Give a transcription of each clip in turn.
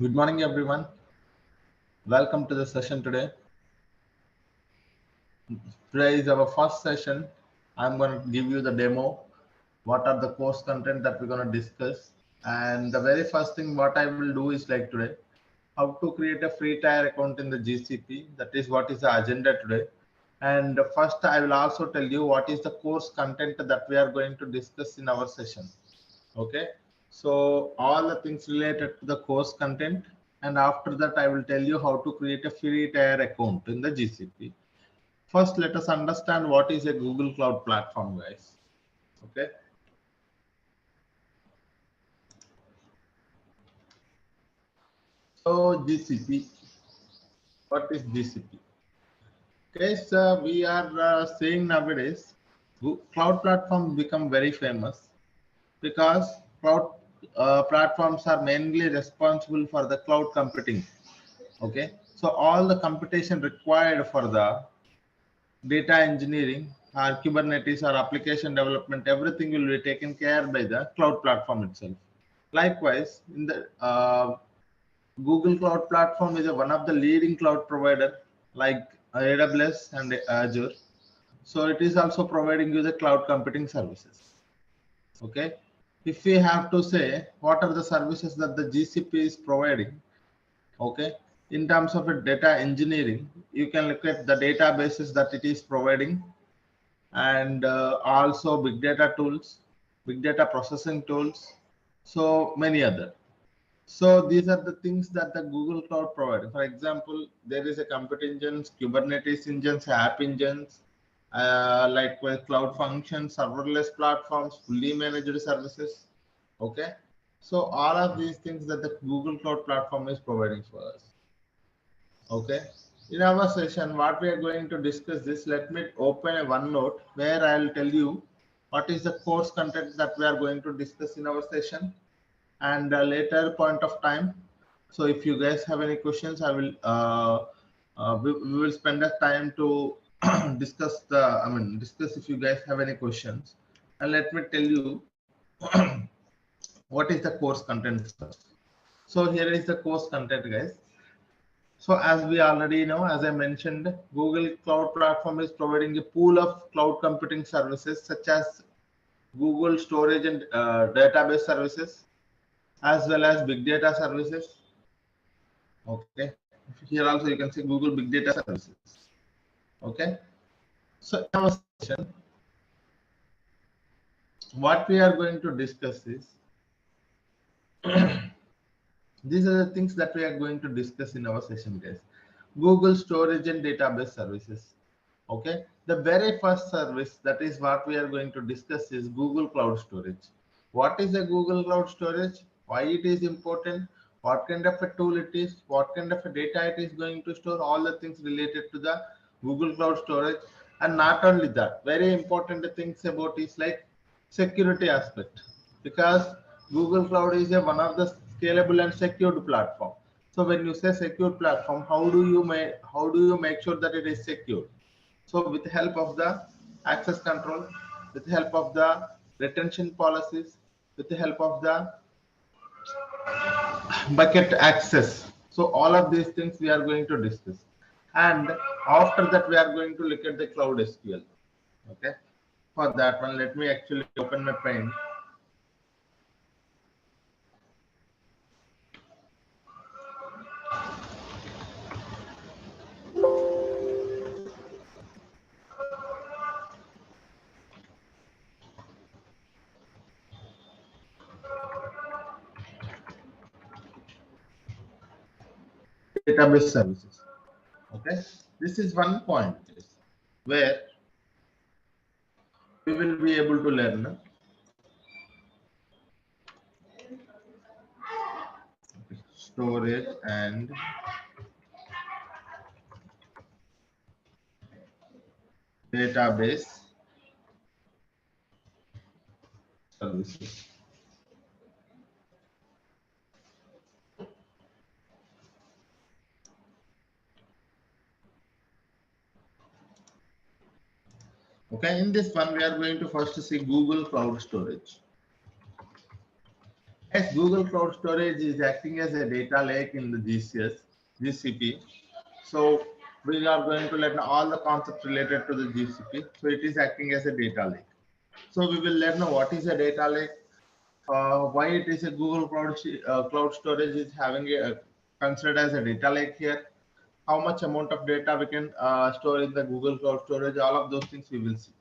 Good morning, everyone. Welcome to the session today. Today is our first session. I'm going to give you the demo. What are the course content that we're going to discuss? And the very first thing what I will do is like today, how to create a free tier account in the GCP. That is what is the agenda today. And first, I will also tell you what is the course content that we are going to discuss in our session. Okay, so all the things related to the course content, and after that I will tell you how to create a free tier account in the GCP. First, let us understand what is a Google Cloud Platform, guys. Okay, so GCP, what is GCP? Okay, so we are seeing nowadays cloud platforms become very famous because cloud platforms are mainly responsible for the cloud computing. Okay, so all the computation required for the data engineering or Kubernetes or application development, everything will be taken care by the cloud platform itself. Likewise, in the Google Cloud Platform is one of the leading cloud provider like AWS and Azure. So it is also providing you the cloud computing services. Okay. If we have to say what are the services that the GCP is providing, okay, in terms of a data engineering, you can look at the databases that it is providing, and also big data tools, big data processing tools, so many other. So these are the things that the Google Cloud provides. For example, there is a compute engines, Kubernetes engines, app engines, likewise cloud functions, serverless platforms, fully managed services. Okay, so all of these things that the Google Cloud Platform is providing for us. Okay. In our session, what we are going to discuss this, let me open a OneNote where I'll tell you what is the course content that we are going to discuss in our session and a later point of time. So if you guys have any questions, I will we will spend the time to discuss if you guys have any questions. And let me tell you what is the course content first. So here is the course content, guys. So as we already know, as I mentioned, Google Cloud Platform is providing a pool of cloud computing services such as Google Storage and database services, as well as big data services. Okay. Here also you can see Google Big Data Services. Okay. So in our session, what we are going to discuss is these are the things that we are going to discuss in our session, guys. Google Storage and Database Services. Okay, the very first service that is what we are going to discuss is Google Cloud Storage. What is a Google Cloud Storage? Why it is important? What kind of a tool it is? What kind of a data it is going to store? All the things related to the Google Cloud Storage. And not only that, very important things about is like security aspect, because Google Cloud is one of the scalable and secured platform. So when you say secure platform, how do you make sure that it is secure? So with the help of the access control, with the help of the retention policies, with the help of the bucket access. So all of these things we are going to discuss. And after that, we are going to look at the cloud SQL. Okay. For that one, let me actually open my pen. Database services. Okay. This is one point where we will be able to learn storage and database services. Okay, in this one, we are going to first see Google Cloud Storage. Yes, Google Cloud Storage is acting as a data lake in the GCP. So we are going to learn all the concepts related to the GCP. So it is acting as a data lake. So we will learn what is a data lake, why it is a Google Cloud Storage is having a considered as a data lake here, how much amount of data we can store in the Google Cloud Storage, all of those things we will see.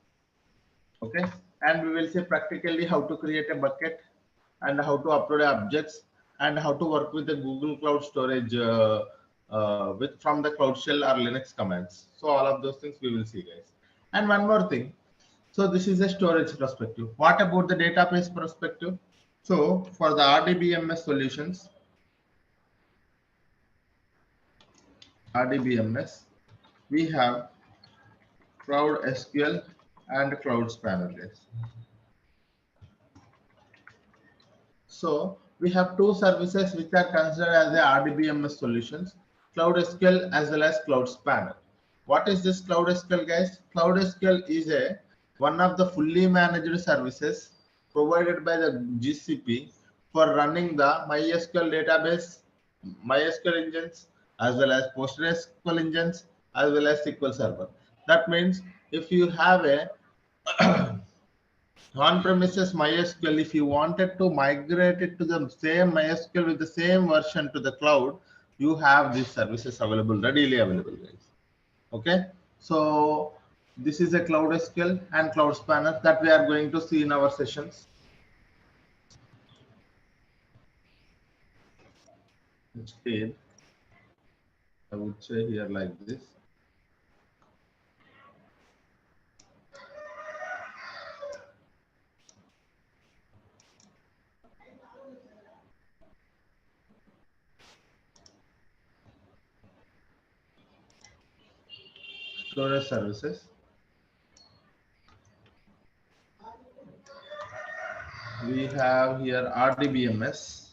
Okay, and we will see practically how to create a bucket and how to upload objects and how to work with the Google Cloud Storage with from the Cloud Shell or Linux commands. So all of those things we will see, guys. And one more thing. So this is a storage perspective. What about the database perspective? So for the RDBMS solutions, RDBMS, we have Cloud SQL and Cloud Spanner, guys. So we have two services which are considered as the RDBMS solutions, Cloud SQL as well as Cloud Spanner. What is this Cloud SQL, guys? Cloud SQL is one of the fully managed services provided by the GCP for running the MySQL database, MySQL engines, as well as PostgreSQL engines, as well as SQL Server. That means if you have a on-premises MySQL, if you wanted to migrate it to the same MySQL with the same version to the cloud, you have these services available, readily available, guys. Okay, so this is a Cloud SQL and Cloud Spanner that we are going to see in our sessions. Instead, I would say here like this. Storage services. We have here RDBMS.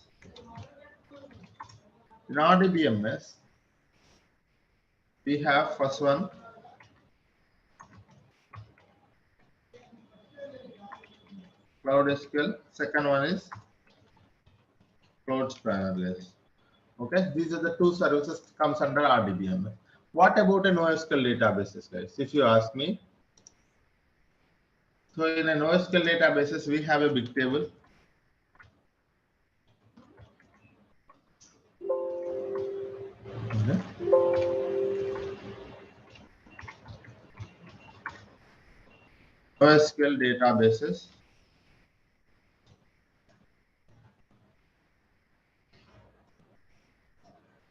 In RDBMS, we have first one Cloud SQL. Second one is Cloud Spanner. Okay, these are the two services comes under RDBMS. What about a NoSQL databases, guys? If you ask me, so in a NoSQL databases, we have a big table. NoSQL databases.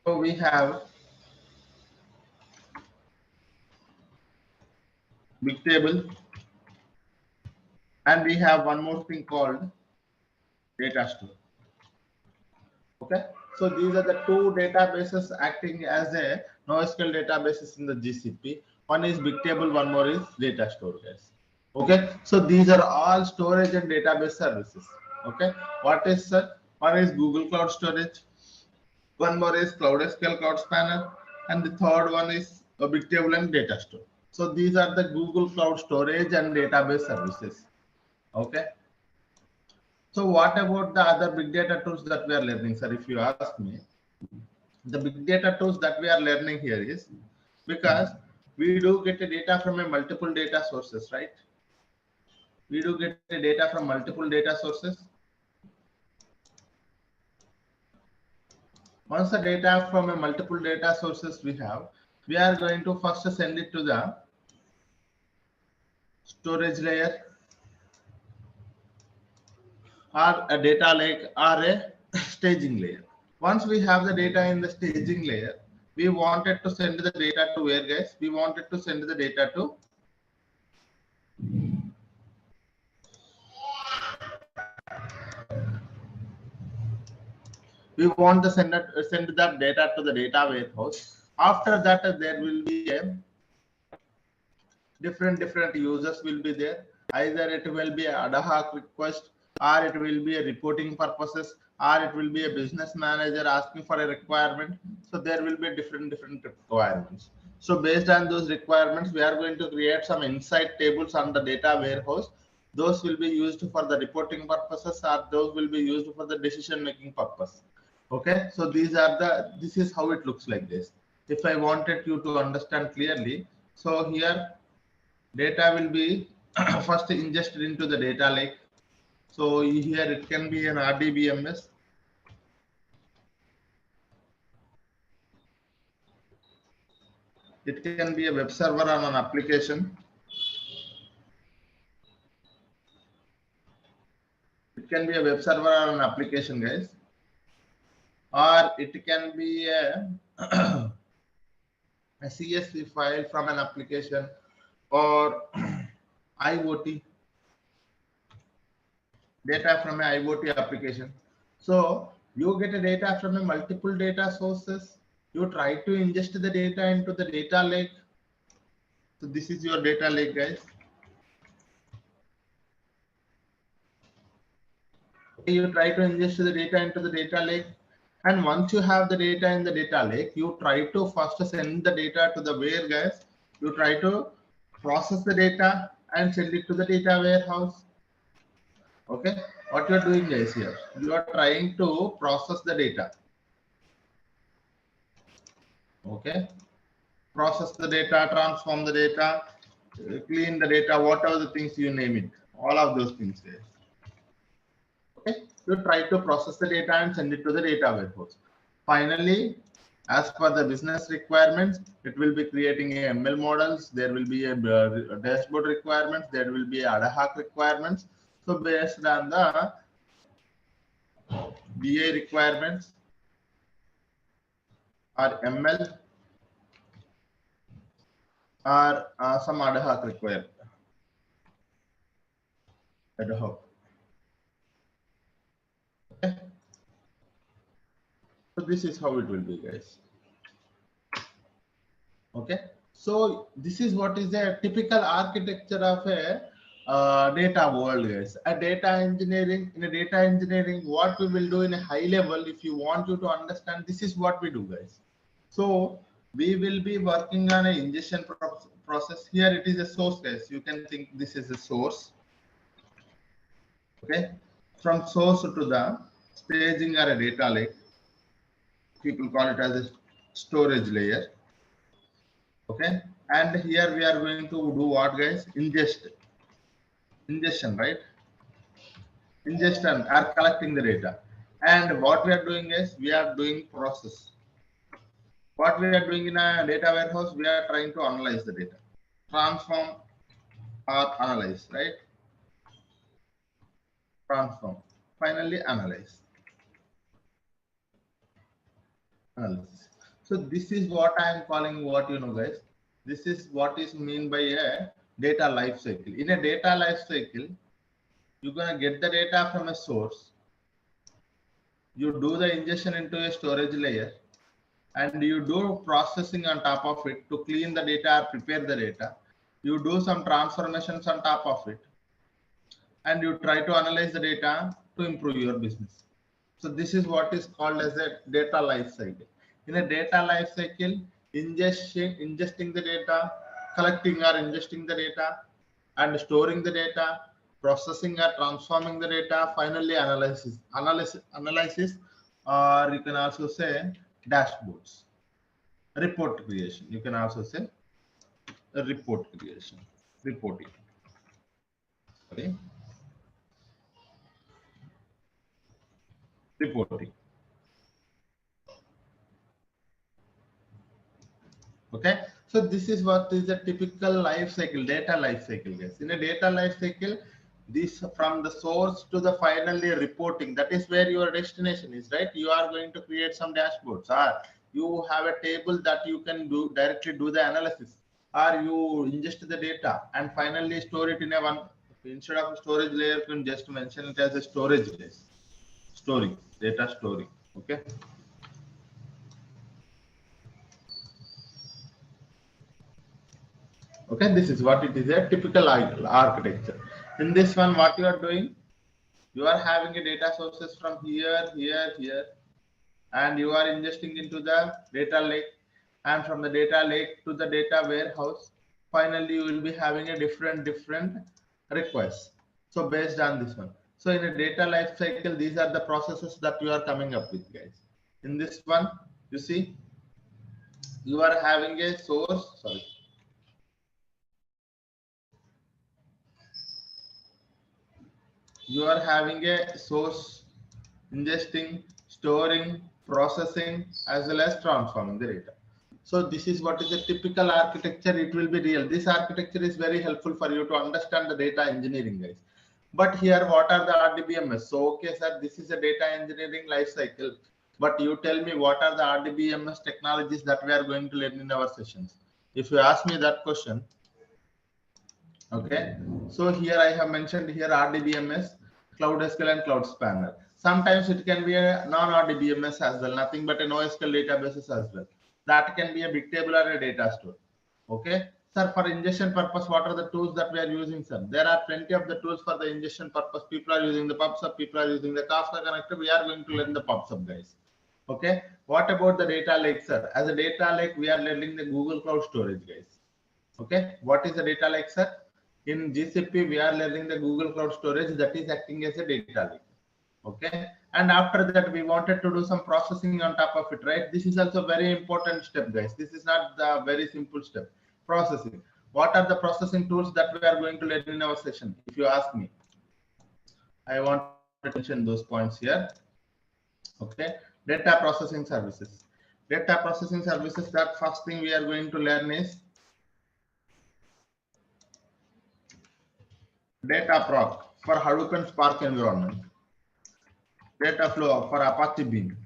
So we have big table, and we have one more thing called data store. Okay, so these are the two databases acting as a NoSQL databases in the GCP. One is big table, one more is data store, guys. Okay, so these are all storage and database services. Okay, what is one is Google Cloud Storage, one more is Cloud SQL, Cloud Spanner, and the third one is a big table and data store. So these are the Google Cloud Storage and database services. Okay. So what about the other big data tools that we are learning, sir? If you ask me, the big data tools that we are learning here is because we do get the data from a multiple data sources, right? We do get the data from multiple data sources. Once the data from a multiple data sources we have, we are going to first send it to the storage layer or a data lake or a staging layer. Once we have the data in the staging layer, we wanted to send the data to where, guys? We wanted to send the data to send that data to the data warehouse. After that, there will be a different users will be there. Either it will be an ad hoc request, or it will be a reporting purposes, or it will be a business manager asking for a requirement. So there will be different requirements. So based on those requirements, we are going to create some insight tables on the data warehouse. those will be used for the reporting purposes, or those will be used for the decision making purpose. Okay, so this is how it looks like this. If I wanted you to understand clearly, so here data will be first ingested into the data lake. So here it can be an RDBMS. It can be a web server on an application. It can be a web server or an application, guys. Or it can be a, a CSV file from an application, or IoT data from an IoT application. So you get a data from a multiple data sources. You try to ingest the data into the data lake. So this is your data lake, guys. You try to ingest the data into the data lake, and once you have the data in the data lake, you try to first send the data to the where, guys. You try to process the data and send it to the data warehouse. Okay, what you are doing, guys, here you are trying to process the data. Okay, process the data, transform the data, clean the data, whatever the things you name it, all of those things, guys. Okay, you try to process the data and send it to the data warehouse. Finally, as per the business requirements, it will be creating a ML models. There will be a dashboard requirements. There will be ad hoc requirements. So based on the BA requirements or ML or some ad hoc requirement. Ad hoc. Okay. So this is how it will be, guys. Okay, so this is what is a typical architecture of a data world, guys. A data engineering, in a data engineering, what we will do in a high level, if you want you to understand, this is what we do, guys. So we will be working on an ingestion process. Here it is a source, guys. You can think this is a source. Okay, from source to the staging or a data lake. People call it as a storage layer. Okay, and here we are going to do what, guys? Ingestion, right? Ingestion are collecting the data, and what we are doing is we are doing process. What we are doing in a data warehouse, we are trying to analyze the data, transform or analyze, right? Transform, finally analyze. Analysis. So this is what I am calling, what you know, guys. This is what is mean by a data life cycle. In a data life cycle, you're gonna get the data from a source. You do the ingestion into a storage layer, and you do processing on top of it to clean the data or prepare the data. You do some transformations on top of it, and you try to analyze the data to improve your business. So this is what is called as a data life cycle. In a data life cycle, ingesting the data, collecting or ingesting the data, and storing the data, processing or transforming the data, finally analysis, or you can also say dashboards, report creation. You can also say report creation, reporting. Okay, reporting. Okay, so this is what is a typical life cycle, data life cycle, guys. In a data life cycle, this from the source to the finally reporting, that is where your destination is, right? You are going to create some dashboards, or you have a table that you can do directly do the analysis, or you ingest the data and finally store it in a one, instead of a storage layer, you can just mention it as a storage layer, storing, data storing. Okay. Okay, this is what it is, a typical architecture. In this one, what you are doing, you are having a data sources from here, here, and you are ingesting into the data lake, and from the data lake to the data warehouse. Finally, you will be having a different requests. So based on this one. So in a data life cycle, these are the processes that you are coming up with, guys. In this one, you see, you are having a source, sorry. You are having a source, ingesting, storing, processing, as well as transforming the data. So this is what is a typical architecture. It will be real. This architecture is very helpful for you to understand the data engineering, guys. But here, what are the RDBMS? So, okay, sir, this is a data engineering life cycle. But you tell me what are the RDBMS technologies that we are going to learn in our sessions? If you ask me that question, okay. So here I have mentioned here RDBMS, Cloud SQL and Cloud Spanner. Sometimes it can be a non-RDBMS as well, nothing but a NoSQL databases as well. That can be a big table or a data store. Okay. Sir, for ingestion purpose, what are the tools that we are using, sir? There are plenty of the tools for the ingestion purpose. People are using the PubSub, people are using the Kafka connector. We are going to learn the PubSub, guys. Okay. What about the data lake, sir? As a data lake, we are learning the Google Cloud Storage, guys. Okay. What is the data lake, sir? In GCP, we are learning the Google Cloud Storage that is acting as a data lake. Okay. And after that, we wanted to do some processing on top of it, right? This is also very important step, guys. This is not the very simple step. Processing. What are the processing tools that we are going to learn in our session? If you ask me, I want to mention those points here. Okay. Data processing services. Data processing services, that first thing we are going to learn is data proc for Hadoop and Spark environment. Data flow for Apache Beam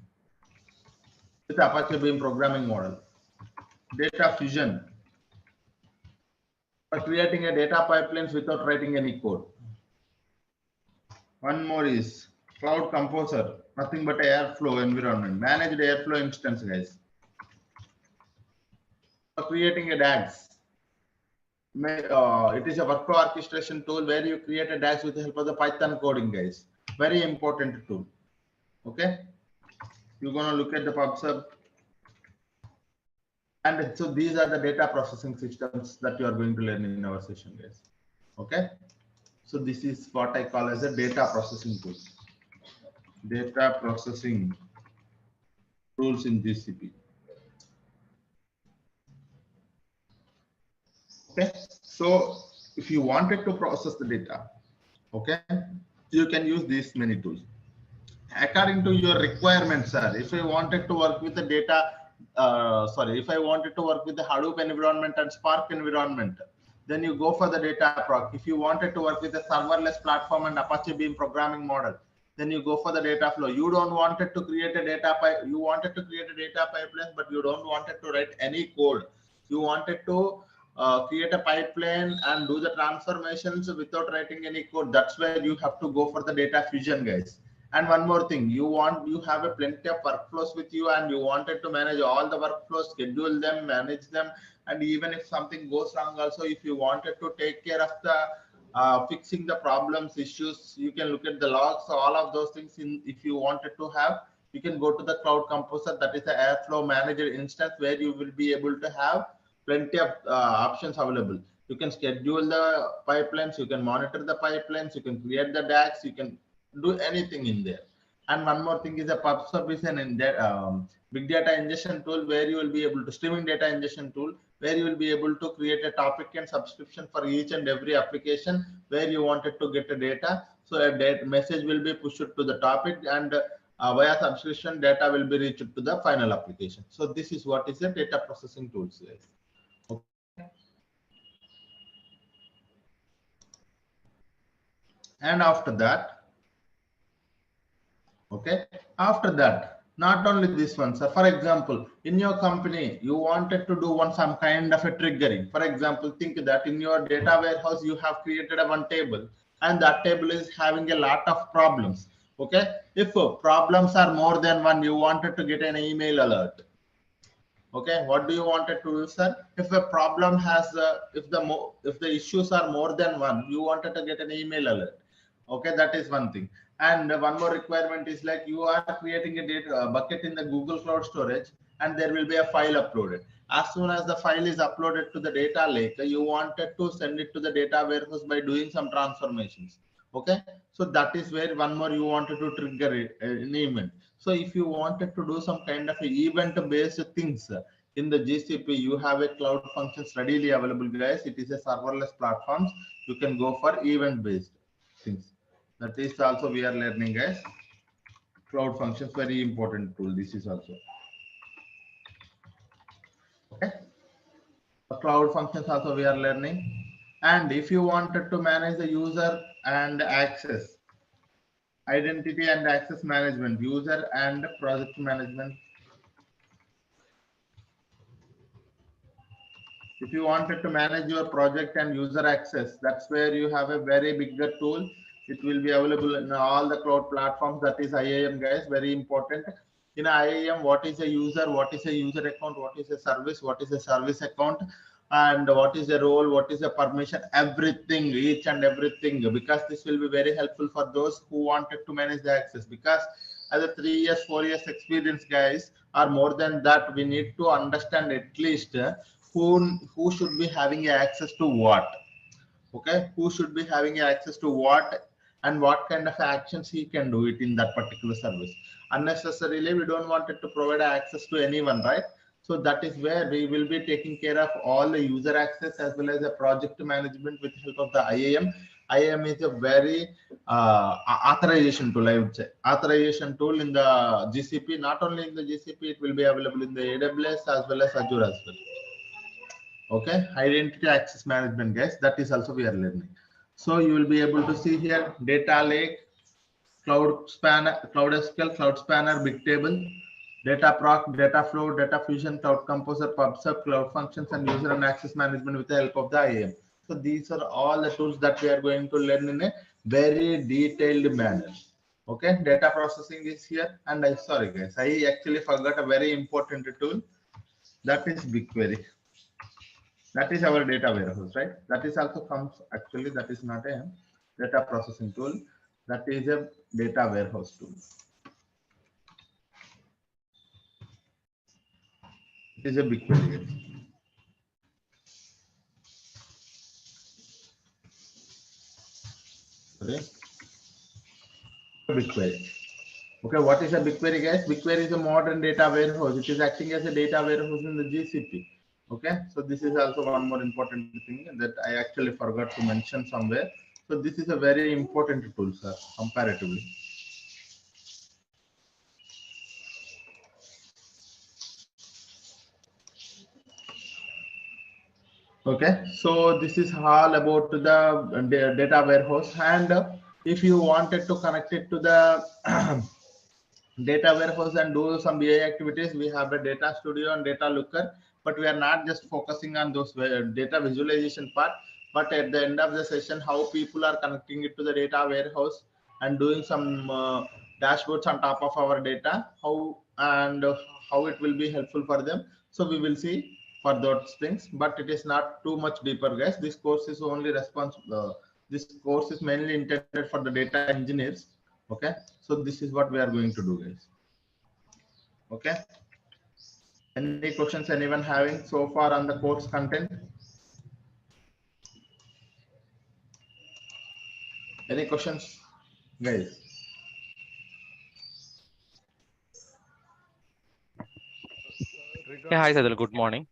with Apache Beam programming model. Data fusion for creating a data pipelines without writing any code. One more is Cloud Composer, nothing but Airflow environment, managed Airflow instance, guys. For creating a DAGs. It is a workflow orchestration tool where you create a DAGs with the help of the Python coding, guys. Very important tool. Okay. You're going to look at the PubSub. And so these are the data processing systems that you are going to learn in our session, guys. Okay. So this is what I call as a data processing tool. Data processing tools in GCP. Okay. So if you wanted to process the data, okay, you can use these many tools. According to your requirements, sir, if I wanted to work with the data, if I wanted to work with the Hadoop environment and Spark environment, then you go for the data proc. If you wanted to work with a serverless platform and Apache Beam programming model, then you go for the data flow. You don't want it to create a data pipe. You wanted to create a data pipeline, but you don't want it to write any code. You wanted to create a pipeline and do the transformations without writing any code. That's where you have to go for the data fusion, guys. And one more thing, you have a plenty of workflows with you and you wanted to manage all the workflows, schedule them, manage them. And even if something goes wrong also, if you wanted to take care of the fixing the problems, issues, you can look at the logs, all of those things. If you wanted to have, you can go to the Cloud Composer, that is the Airflow manager instance where you will be able to have plenty of options available. You can schedule the pipelines, you can monitor the pipelines, you can create the DAGs, you can do anything in there. And one more thing is a PubSub is an big data ingestion tool where you will be able to streaming data ingestion tool where you will be able to create a topic and subscription for each and every application where you wanted to get a data. So a data message will be pushed to the topic and via subscription data will be reached to the final application. So this is what is a data processing tools. Yes. Okay. And after that, okay, after that, not only this one, sir. For example, in your company, you wanted to do some kind of a triggering. For example, think that in your data warehouse, you have created one table and that table is having a lot of problems. Okay. If problems are more than one, you wanted to get an email alert. Okay. What do you wanted to do, sir? If a problem has, if the issues are more than one, you wanted to get an email alert. Okay. That is one thing. And one more requirement is like you are creating a data bucket in the Google Cloud Storage and there will be a file uploaded. As soon as the file is uploaded to the data lake, you wanted to send it to the data warehouse by doing some transformations. Okay, so that is where one more you wanted to trigger an event. So if you wanted to do some kind of event based things in the GCP, you have a cloud functions readily available, guys. It is a serverless platforms. You can go for event based things. That is also we are learning, guys. Cloud functions very important tool. This is also okay. Cloud functions also we are learning. And if you wanted to manage the user and access, identity and access management, user and project management. If you wanted to manage your project and user access, that's where you have a very bigger tool. It will be available in all the cloud platforms. That is IAM, guys, very important. In IAM, what is a user, what is a user account, what is a service, what is a service account, and what is the role, what is the permission, everything, each and everything, because this will be very helpful for those who wanted to manage the access. Because as a 3 years, 4 years experience, guys, or more than that, we need to understand at least who should be having access to what. Okay, who should be having access to what and what kind of actions he can do it in that particular service. Unnecessarily we don't want it to provide access to anyone, right? So that is where we will be taking care of all the user access as well as the project management with help of the IAM. IAM is a very authorization tool, I would say. Authorization tool in the GCP. Not only in the GCP, it will be available in the AWS as well as Azure as well. Okay, identity access management, guys, that is also we are learning. So you will be able to see here data lake, cloud spanner, cloud SQL, cloud spanner, bigtable, data proc, data flow, data fusion, cloud composer, pubsub, cloud functions, and user and access management with the help of the IAM. So these are all the tools that we are going to learn in a very detailed manner. Okay, data processing is here. And I sorry guys, I actually forgot a very important tool, that is BigQuery. That is our data warehouse, right? That is also comes, actually that is not a data processing tool, that is a data warehouse tool. It is a BigQuery. Okay, BigQuery. Okay, what is a BigQuery, guys? BigQuery is a modern data warehouse. It is acting as a data warehouse in the GCP. Okay, so this is also one more important thing that I actually forgot to mention somewhere. So this is a very important tool, sir, comparatively. Okay, so this is all about the data warehouse, and if you wanted to connect it to the data warehouse and do some BI activities, we have a data studio and data looker, but we are not just focusing on those data visualization part, but at the end of the session, how people are connecting it to the data warehouse and doing some dashboards on top of our data, how and how it will be helpful for them. So we will see for those things, but it is not too much deeper, guys. This course is only responsible. This course is mainly intended for the data engineers. Okay, so this is what we are going to do, guys. Okay, any questions anyone having so far on the course content? Any questions, guys? Yeah, hi Sadhul, good morning.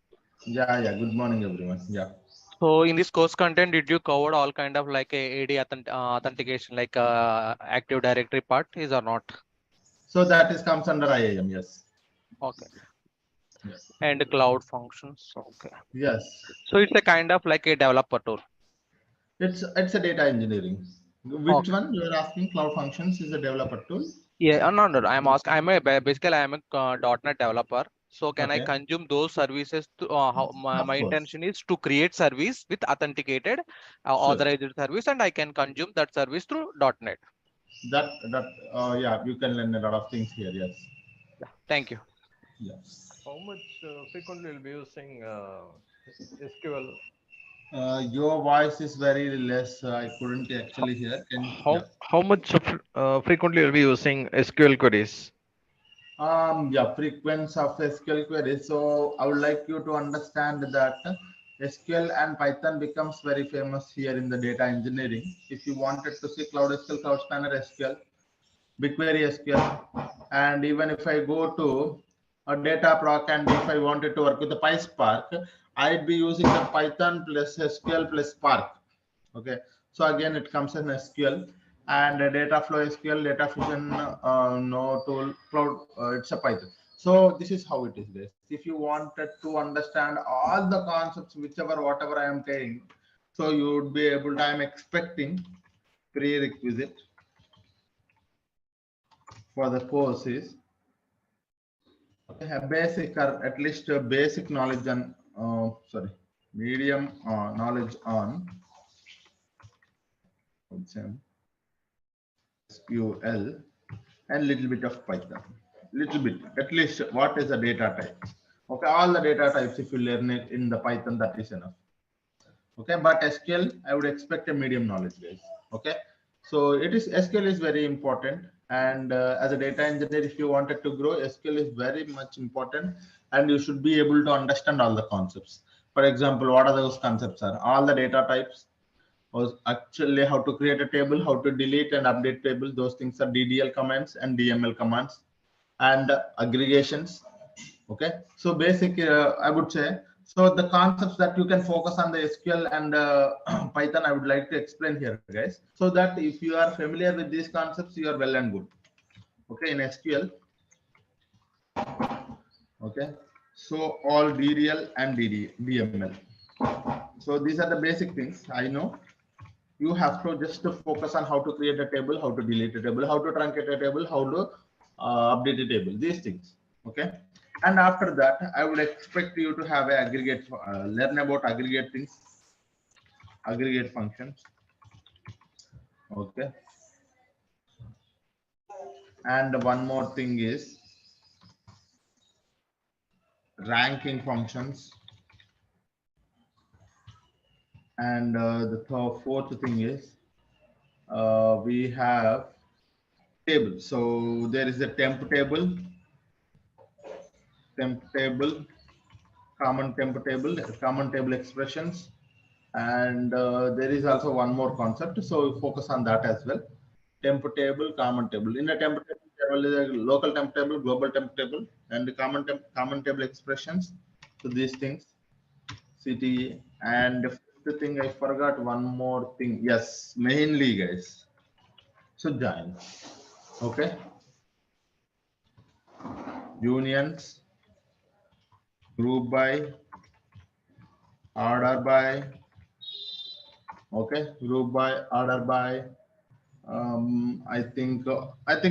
Yeah, good morning everyone. Yeah, So in this course content, did you cover all kind of like a AD authentication, like Active Directory part is or not? so that is comes under IAM. Yes. Okay. Yes. And cloud functions. Okay. Yes, So it's a kind of like a developer tool. it's a data engineering. Which Okay. one you are asking? Cloud functions is a developer tool. Yeah, no. I'm asking. Basically I'm a .NET developer. So can I Okay, consume those services to how my of course. intention is to create service with authenticated Sure. authorized service, and I can consume that service through .NET. That yeah, you can learn a lot of things here. Yes. Yeah. Thank you. Yes. How much frequently will be using SQL? Your voice is very less. I couldn't actually hear. Yeah. How much frequently will be using SQL queries? Yeah, frequency of SQL queries. So I would like you to understand that SQL and Python becomes very famous here in the data engineering. If you wanted to see Cloud SQL, Cloud Spanner SQL, BigQuery SQL, and even if I go to a Dataproc and if I wanted to work with the PySpark, I'd be using the Python plus SQL plus Spark. Okay, so again it comes in SQL and data flow SQL, data fusion, no tool, cloud, it's a Python. So this is how it is, guys. If you wanted to understand all the concepts, whichever, whatever I am saying, so you would be able to, I am expecting prerequisite for the course is a basic or at least a basic knowledge on, medium knowledge on SQL and little bit of Python, little bit, at least what is a data type. Okay, all the data types, if you learn it in the Python, that is enough. Okay, but SQL, I would expect a medium knowledge, guys. Okay, so it is, SQL is very important, and as a data engineer, if you wanted to grow, SQL is very much important, and you should be able to understand all the concepts. For example, what are those concepts? Are all the data types, or actually how to create a table, how to delete and update table. Those things are DDL commands and DML commands, and aggregations. Okay, so basic, I would say. So the concepts that you can focus on the SQL and Python, I would like to explain here, guys, so that if you are familiar with these concepts, you are well and good. Okay, in SQL. Okay, so all DDL and DML. So these are the basic things. I know you have to just to focus on how to create a table, how to delete a table, how to truncate a table, how to update a table, these things. Okay, and after that I would expect you to have a aggregate, learn about aggregate things, aggregate functions. Okay, and one more thing is ranking functions, and the fourth thing is we have table. So there is a temp table, common table expressions, and there is also one more concept, so we focus on that as well. Temp table, common table. In a temp table, there will be a local temp table, global temp table, and the common table expressions. So these things, CTE. And the fifth thing, I forgot one more thing. Yes, mainly, guys. So join. Okay. Unions, group by, order by. Okay, group by, order by. I think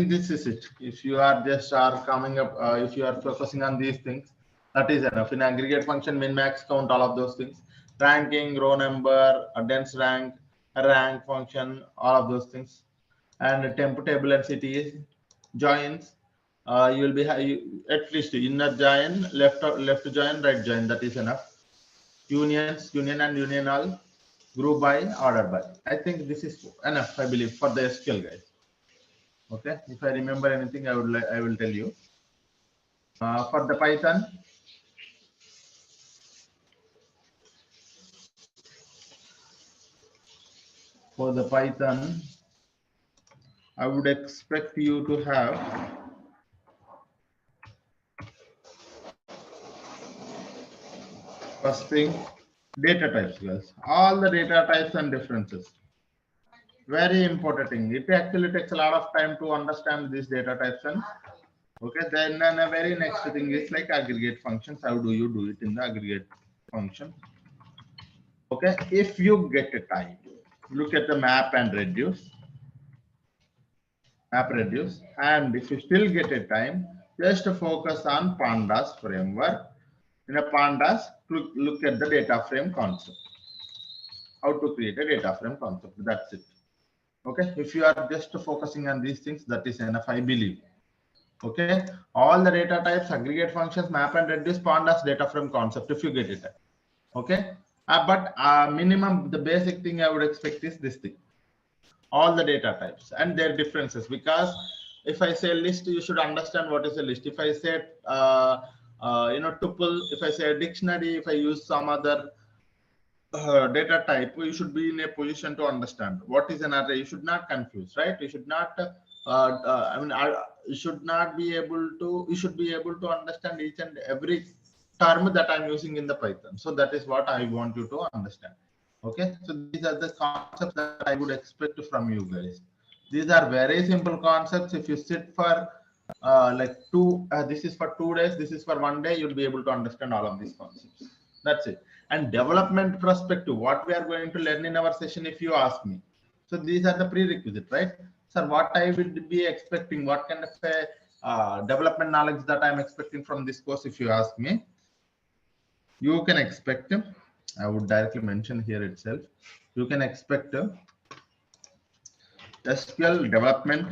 this is it. If you are just are coming up, if you are focusing on these things, that is enough. In aggregate function, min, max, count, all of those things. Ranking, row number, a dense rank, a rank function, all of those things. And a temp table and CTE joins. You will be at least inner join, left join, right join. That is enough. Unions, union and union all. Group by, order by. I think this is enough, I believe, for the SQL, guys. Okay, if I remember anything, I will tell you. For the Python, I would expect you to have first thing, data types, guys. All the data types and differences. Very important thing. It actually takes a lot of time to understand these data types. And okay, then a very next thing is like aggregate functions. How do you do it in the aggregate function? Okay, if you get a time, look at the map and reduce. And if you still get a time, just focus on pandas framework. In a pandas, look at the data frame concept. How to create a data frame concept. That's it. Okay, if you are just focusing on these things, that is enough, I believe. Okay, all the data types, aggregate functions, map and reduce, pandas, data frame concept, if you get it. Okay, but minimum, the basic thing I would expect is this thing. All the data types and their differences, because if I say list, you should understand what is a list. If I say tuple, if I say a dictionary, if I use some other data type, you should be in a position to understand what is an array. You should not confuse, right? You should not you should not be able to, you should be able to understand each and every term that I'm using in the Python. So that is what I want you to understand. Okay, so these are the concepts that I would expect from you guys. These are very simple concepts. If you sit for this is for 2 days, this is for 1 day, you'll be able to understand all of these concepts. That's it. And development perspective, what we are going to learn in our session, if you ask me. So these are the prerequisites, right? Sir, what I would be expecting, what kind of a development knowledge that I'm expecting from this course, if you ask me, you can expect, I would directly mention here itself, you can expect SQL development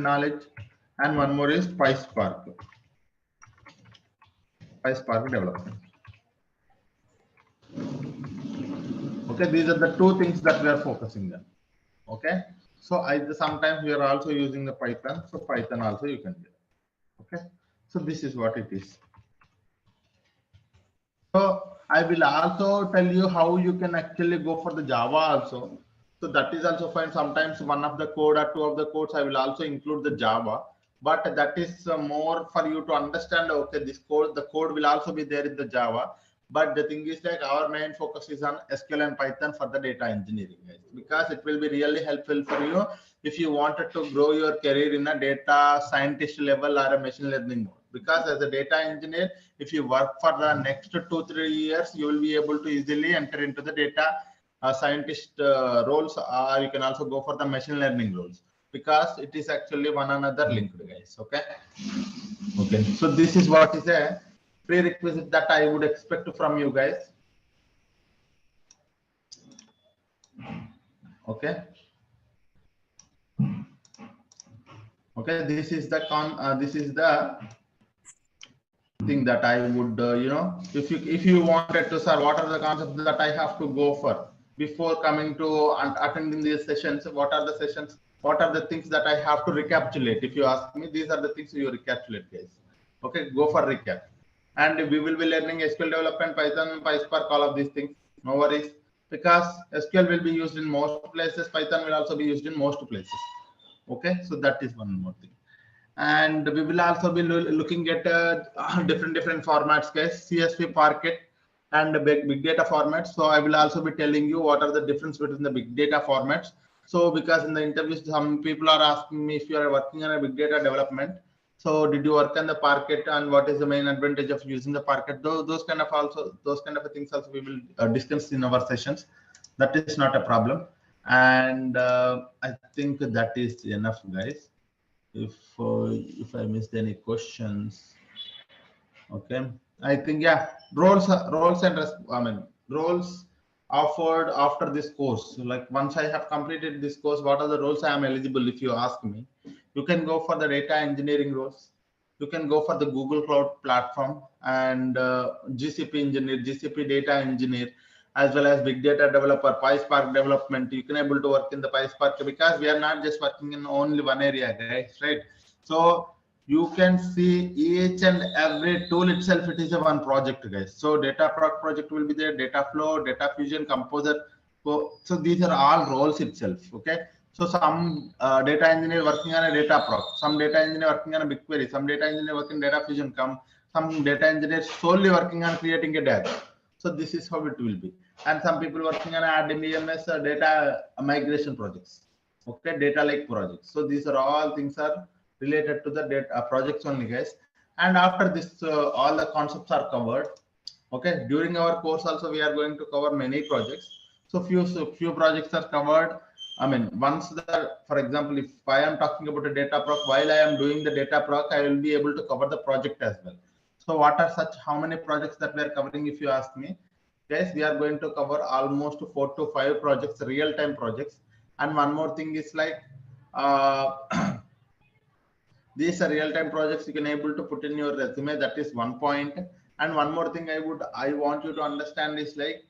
knowledge, and one more is PySpark development. Okay, these are the two things that we are focusing on. Okay, so sometimes we are also using the Python, so Python also you can do. Okay, so this is what it is. So I will also tell you how you can actually go for the Java also. So that is also fine. Sometimes one of the code or two of the codes I will also include the Java, but that is more for you to understand. Okay, this code, the code will also be there in the Java. But the thing is, like, our main focus is on SQL and Python for the data engineering, guys, because it will be really helpful for you if you wanted to grow your career in a data scientist level or a machine learning mode. Because as a data engineer, if you work for the next 2-3 years, you will be able to easily enter into the data scientist roles, or you can also go for the machine learning roles, because it is actually one another linked, guys. Okay, so this is what is a prerequisite that I would expect from you guys. Okay, this is the thing that I would if you wanted to, sir, what are the concepts that I have to go for before coming to attending these sessions? What are the sessions? What are the things that I have to recapitulate? If you ask me, these are the things you recapitulate, guys. Okay, go for recap. And we will be learning SQL development, Python, PySpark, all of these things. No worries, because SQL will be used in most places. Python will also be used in most places. Okay, so that is one more thing. And we will also be looking at different formats, guys, CSV, Parquet, and big data formats. So I will also be telling you what are the difference between the big data formats. So because in the interviews, some people are asking me if you are working on a big data development, so did you work on the Parquet, and what is the main advantage of using the Parquet? Those kind of things also we will discuss in our sessions. That is not a problem. And I think that is enough, guys. If I missed any questions, okay, I think, yeah, roles offered after this course. Like, once I have completed this course, what are the roles I am eligible? If you ask me, you can go for the data engineering roles. You can go for the Google Cloud Platform and GCP engineer, GCP data engineer, as well as big data developer, PySpark development. You can able to work in the PySpark, because we are not just working in only one area, guys, right? So you can see each and every tool itself, it is a one project, guys. So data project will be there, data flow, data fusion, composer. So these are all roles itself. Okay, so some data engineer working on a data proc, some data engineer working on a BigQuery, some data engineer working data fusion, some data engineer solely working on creating a data. So this is how it will be. And some people working on RDBMS data migration projects. Okay, data lake projects. So these are all things are related to the data projects only, guys. And after this, all the concepts are covered. Okay, during our course also we are going to cover many projects. So few projects are covered. I mean, once for example, if I am talking about a data proc, while I am doing the data proc, I will be able to cover the project as well. So what are how many projects that we are covering, if you ask me? Guys, we are going to cover almost 4 to 5 projects, real-time projects. And one more thing is like, these are real-time projects you can able to put in your resume. That is one point. And one more thing I want you to understand is like,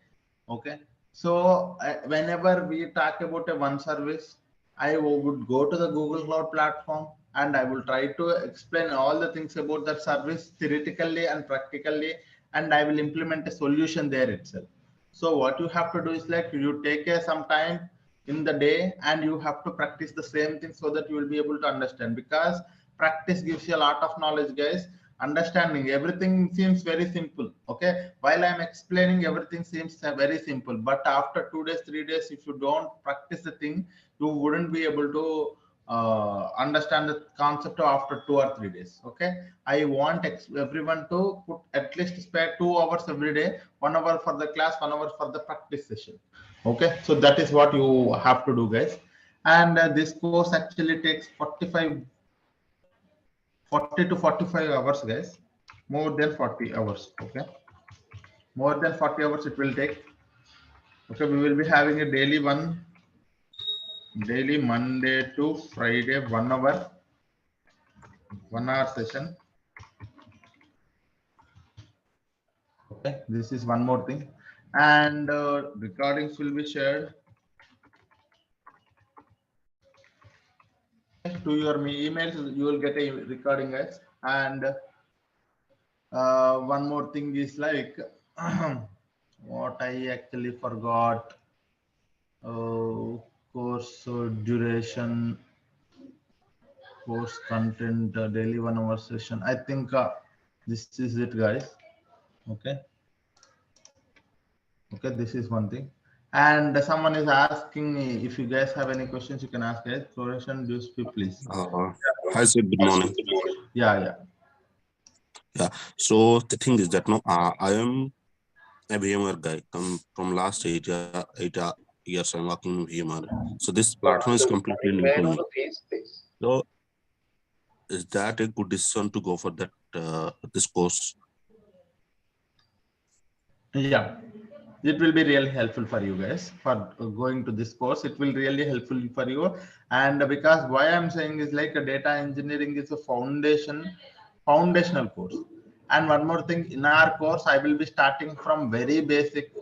okay, so whenever we talk about a one service, I would go to the Google Cloud Platform and I will try to explain all the things about that service theoretically and practically, and I will implement a solution there itself. So what you have to do is like you take some time in the day and you have to practice the same thing so that you will be able to understand, because practice gives you a lot of knowledge, guys. Understanding everything seems very simple. Okay, while I'm explaining, everything seems very simple, but after 2 days, 3 days, if you don't practice the thing, you wouldn't be able to understand the concept after 2 or 3 days. Okay, I want everyone to put at least spare 2 hours every day, 1 hour for the class, 1 hour for the practice session. Okay, so that is what you have to do, guys. And this course actually takes 40 to 45 hours, guys. More than 40 hours. Okay, more than 40 hours it will take. Okay, we will be having a daily Monday to Friday, 1 hour, 1 hour session. Okay, this is one more thing, and recordings will be shared to your emails. You will get a recording, guys. And one more thing is like what I actually forgot. Course duration, course content, daily 1 hour session. I think this is it, guys. Okay. Okay, this is one thing. And someone is asking me if you guys have any questions, you can ask, guys. Floration, do speak, please. Hi, sir. Good morning. Yeah. So the thing is that I am a VMware guy. Come from last 8 years, I'm working in VMware. So this platform is completely new to me. So is that a good decision to go for that this course? Yeah, it will be really helpful for you guys for going to this course. It will really helpful for you. And because why I'm saying is like a data engineering is a foundational course. And one more thing, in our course, I will be starting from very basic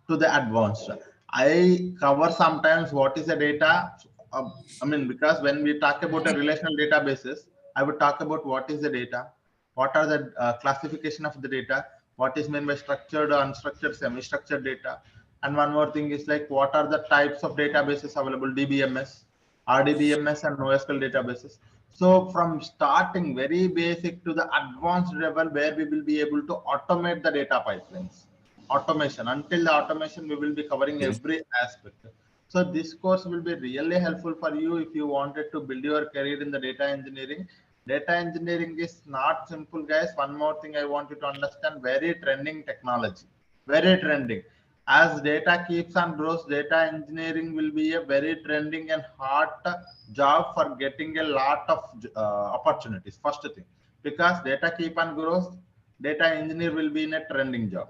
to the advanced. I cover sometimes what is the data. I mean, because when we talk about a relational databases, I would talk about what is the data, what are the classification of the data, what is meant by structured, unstructured, semi-structured data. And one more thing is like what are the types of databases available, DBMS, RDBMS, and NoSQL databases. So from starting very basic to the advanced level where we will be able to automate the data pipelines. Automation, until the automation we will be covering every aspect. So this course will be really helpful for you if you wanted to build your career in the data engineering. Data engineering is not simple, guys. One more thing I want you to understand, very trending technology, very trending. As data keeps on grows, data engineering will be a very trending and hot job for getting a lot of opportunities. First thing, because data keep on grows, data engineer will be in a trending job.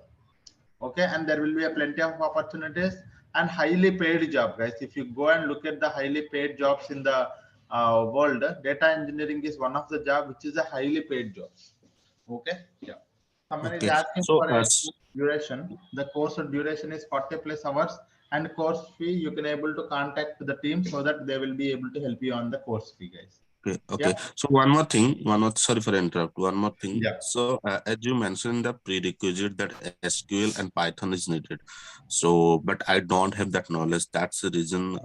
Okay, and there will be a plenty of opportunities and highly paid job, guys. If you go and look at the highly paid jobs in the world, data engineering is one of the job which is a highly paid jobs. Okay, yeah. Someone is asking So for a duration. The course duration is 40 plus hours, and course fee you can able to contact the team so that they will be able to help you on the course fee, guys. Okay. Yeah. So one more thing, sorry for interrupt. One more thing. Yeah. So as you mentioned, the prerequisite that SQL and Python is needed. So, but I don't have that knowledge. That's the reason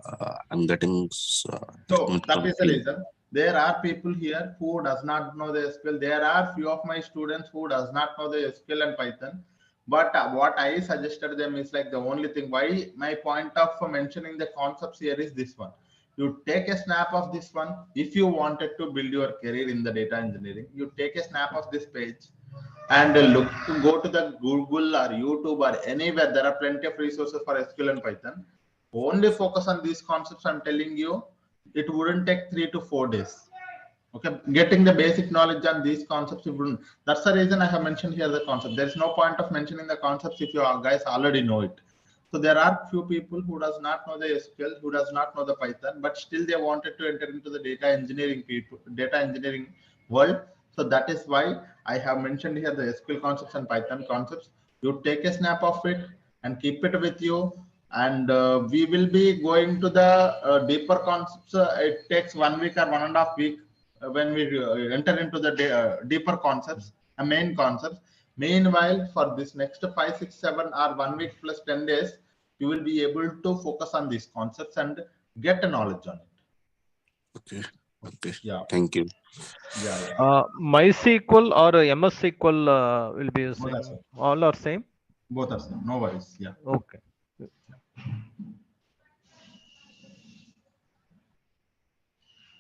I'm getting. So that is the reason. There are people here who does not know the SQL. There are few of my students who does not know the SQL and Python. But what I suggested them is like the only thing. Why my point of mentioning the concepts here is this one. You take a snap of this one. If you wanted to build your career in the data engineering, you take a snap of this page and look to go to the Google or YouTube or anywhere. There are plenty of resources for SQL and Python. Only focus on these concepts. I'm telling you, it wouldn't take 3 to 4 days. Okay, getting the basic knowledge on these concepts, that's the reason I have mentioned here the concept. There is no point of mentioning the concepts if you guys already know it. So there are few people who does not know the SQL, who does not know the Python, but still they wanted to enter into the data engineering world. So that is why I have mentioned here the SQL concepts and Python concepts. You take a snap of it and keep it with you. And we will be going to the deeper concepts. It takes 1 week or 1.5 weeks when we enter into the deeper concepts, main concepts. Meanwhile, for this next 5, 6, 7 or 1 week plus 10 days, you will be able to focus on these concepts and get a knowledge on it. Okay. Okay. Yeah. Thank you. Yeah. MySQL or MS SQL will be Both are using same. all are same. Both are same. No worries. Yeah. Okay.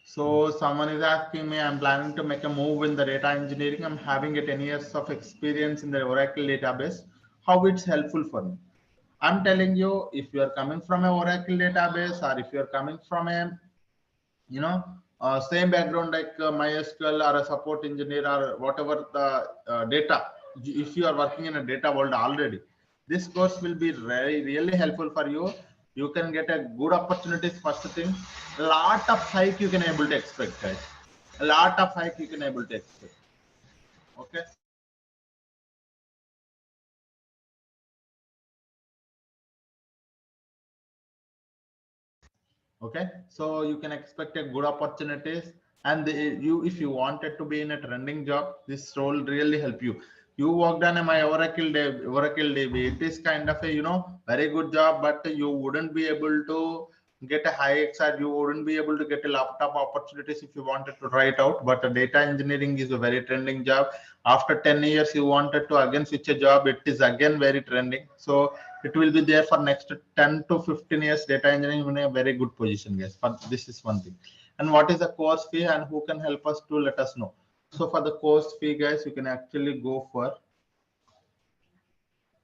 So someone is asking me, I'm planning to make a move in the data engineering. I'm having a 10 years of experience in the Oracle database. How it's helpful for me? I'm telling you, if you are coming from a Oracle database or if you are coming from a, same background like MySQL or a support engineer or whatever the data, if you are working in a data world already, this course will be really helpful for you. You can get a good opportunities. First thing, a lot of hike you can able to expect, guys. A lot of hike you can able to expect. Okay. Okay, so you can expect a good opportunities, and you, if you wanted to be in a trending job, this role really help you. You worked on my Oracle DB. It is kind of a very good job, but you wouldn't be able to get a high exit. You wouldn't be able to get a laptop opportunities if you wanted to try it out. But data engineering is a very trending job. After 10 years, you wanted to again switch a job. It is again very trending. So it will be there for next 10 to 15 years. Data engineering in a very good position, guys. But this is one thing. And what is the course fee and who can help us to let us know? So for the course fee, guys, you can actually go for,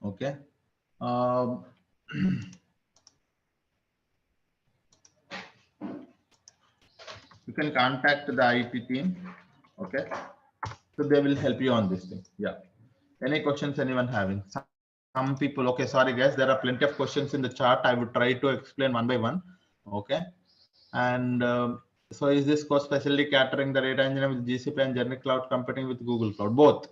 okay, um, you can contact the IT team. Okay, so they will help you on this thing. Yeah. Any questions anyone having? Some people, okay, sorry guys, there are plenty of questions in the chat. I would try to explain one by one. Okay. And so is this course specially catering the data engineering with GCP and generic cloud computing with Google Cloud? Both.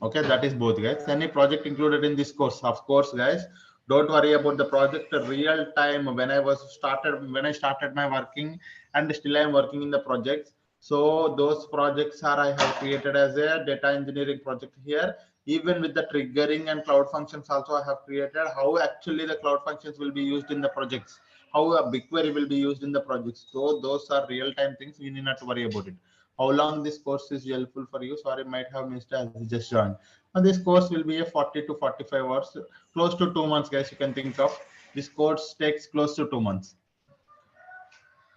Okay, that is both, guys. Any project included in this course? Of course, guys. Don't worry about the project. Real time when I started my working, and still I am working in the projects. So those projects are I have created as a data engineering project here. Even with the triggering and cloud functions also I have created how actually the cloud functions will be used in the projects, how a BigQuery will be used in the projects. So those are real time things. You need not to worry about it. How long this course is helpful for you? Sorry, might have missed as you just joined. And this course will be a 40 to 45 hours, close to 2 months, guys. You can think of this course takes close to 2 months.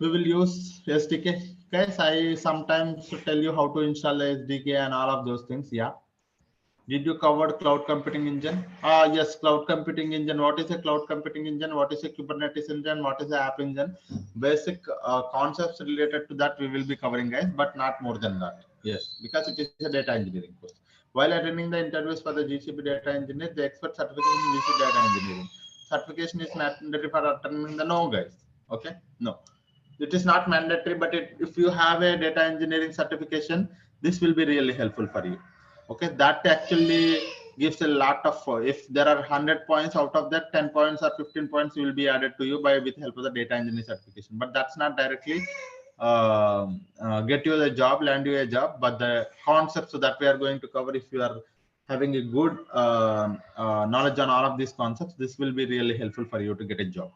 We will use SDK, guys. I sometimes tell you how to install the SDK and all of those things. Yeah. Did you cover cloud computing engine? Yes, cloud computing engine. What is a cloud computing engine? What is a Kubernetes engine? What is the app engine? Basic concepts related to that we will be covering, guys, but not more than that. Yes, because it is a data engineering course. While attending the interviews for the GCP data engineer, the expert certification in GCP data engineering. Certification is mandatory for attending the no, guys. Okay, no. It is not mandatory, but if you have a data engineering certification, this will be really helpful for you. Okay, that actually gives a lot of, if there are 100 points, out of that 10 points or 15 points will be added to you by with help of the data engineering certification. But that's not directly get you the job, land you a job, but the concepts that we are going to cover, if you are having a good knowledge on all of these concepts, this will be really helpful for you to get a job.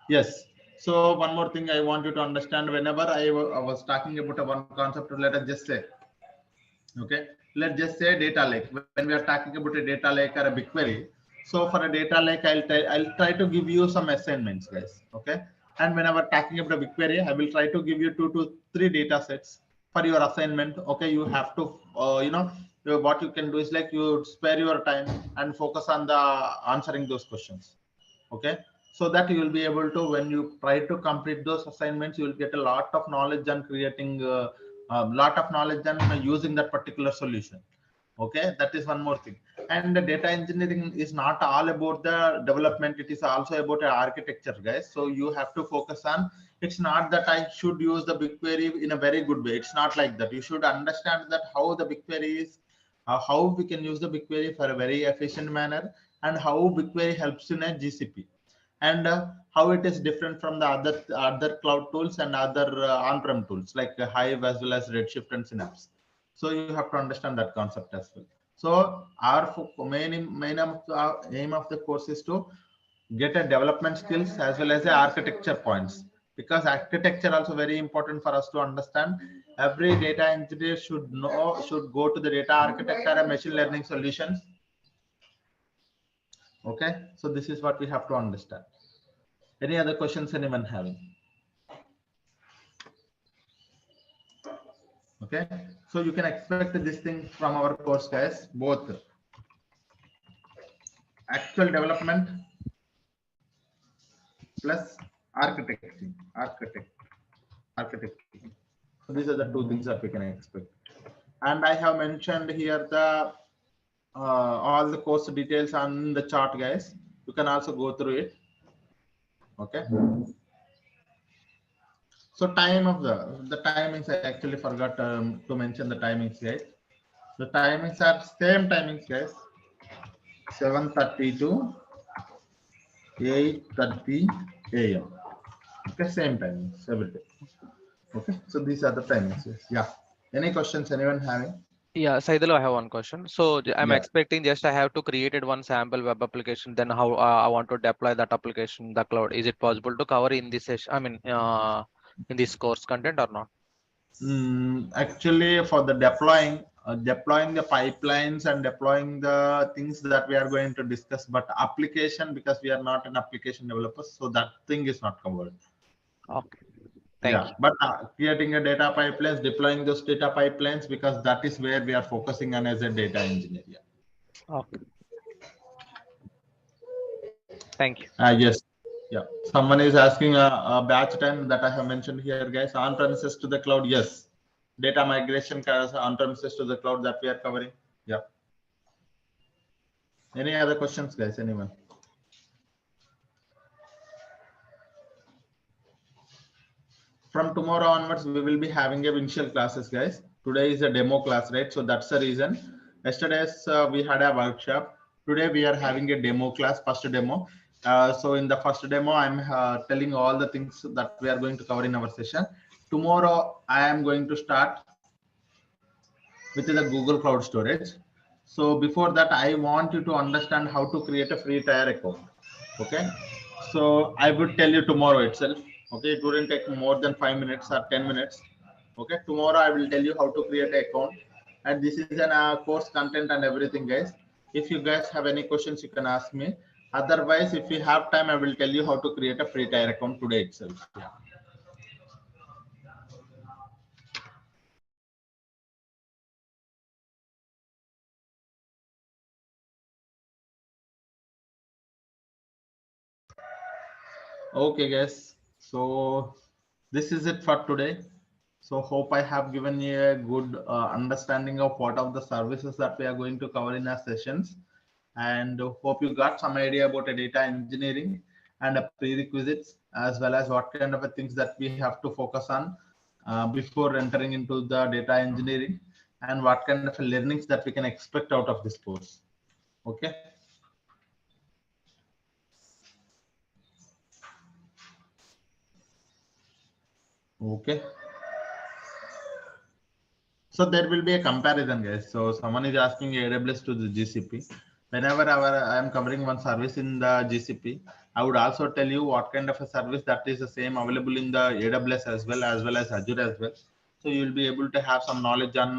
Yes. So one more thing I want you to understand, whenever I was talking about a one concept, let us just say, okay, let's just say data lake. When we are talking about a data lake or a BigQuery, so for a data lake, I'll try to give you some assignments, guys. Okay. And whenever talking about a BigQuery, I will try to give you 2 to 3 data sets for your assignment. Okay. You have to, what you can do is like you spare your time and focus on the answering those questions. Okay, so that you will be able to, when you try to complete those assignments, you will get a lot of knowledge and creating a lot of knowledge and using that particular solution. Okay, that is one more thing. And the data engineering is not all about the development, it is also about architecture, guys. So you have to focus on, it's not that I should use the BigQuery in a very good way. It's not like that. You should understand that how the BigQuery is, how we can use the BigQuery for a very efficient manner, and how BigQuery helps in a GCP, and how it is different from the other cloud tools and other on-prem tools like Hive as well as Redshift and Synapse. So you have to understand that concept as well. So our aim of the course is to get a development skills as well as the architecture points, because architecture also very important for us to understand. Every data engineer should go to the data architecture and machine learning solutions. Okay, so this is what we have to understand. Any other questions anyone having? Okay, so you can expect this thing from our course, guys, both actual development plus architecting. So these are the two things that we can expect. And I have mentioned here the all the course details on the chart, guys. You can also go through it. Okay. So time of the timings, I actually forgot to mention the timings, guys. The timings are same timings, guys. 7:30 to 8:30 a.m. Okay, same timings every day. Okay, so these are the timings. Yes. Yeah. Any questions anyone having? Yeah, Saidhul, I have one question. So I'm Yeah. expecting just I have to created one sample web application. Then how I want to deploy that application in the cloud? Is it possible to cover in this session? I mean, in this course content or not? Actually, for the deploying the pipelines and deploying the things that we are going to discuss, but application, because we are not an application developer, so that thing is not covered. Okay, thank you. But creating a data pipelines, deploying those data pipelines, because that is where we are focusing on as a data engineer. Yeah. Okay, thank you. Yes. Yeah. Someone is asking a batch time that I have mentioned here, guys. On premises to the cloud. Yes. Data migration on premises to the cloud that we are covering. Yeah. Any other questions, guys? Anyone? From tomorrow onwards, we will be having a initial classes, guys. Today is a demo class, right? So that's the reason. Yesterday's we had a workshop. Today we are having a demo class, first demo. So in the first demo, I'm telling all the things that we are going to cover in our session. Tomorrow, I am going to start with the Google Cloud Storage. So before that, I want you to understand how to create a free tier account. Okay. So I would tell you tomorrow itself. Okay. It wouldn't take more than 5 minutes or 10 minutes. Okay. Tomorrow I will tell you how to create an account. And this is an course content and everything, guys. If you guys have any questions, you can ask me. Otherwise, if we have time, I will tell you how to create a free tier account today itself. Yeah. Okay, guys. So this is it for today. So hope I have given you a good understanding of what are the services that we are going to cover in our sessions, and hope you got some idea about a data engineering and a prerequisites, as well as what kind of a things that we have to focus on before entering into the data engineering, and what kind of learnings that we can expect out of this course. Okay. Okay. So there will be a comparison, guys. So someone is asking AWS to the GCP. Whenever I am covering one service in the GCP, I would also tell you what kind of a service that is the same available in the AWS as well as Azure as well. So you will be able to have some knowledge on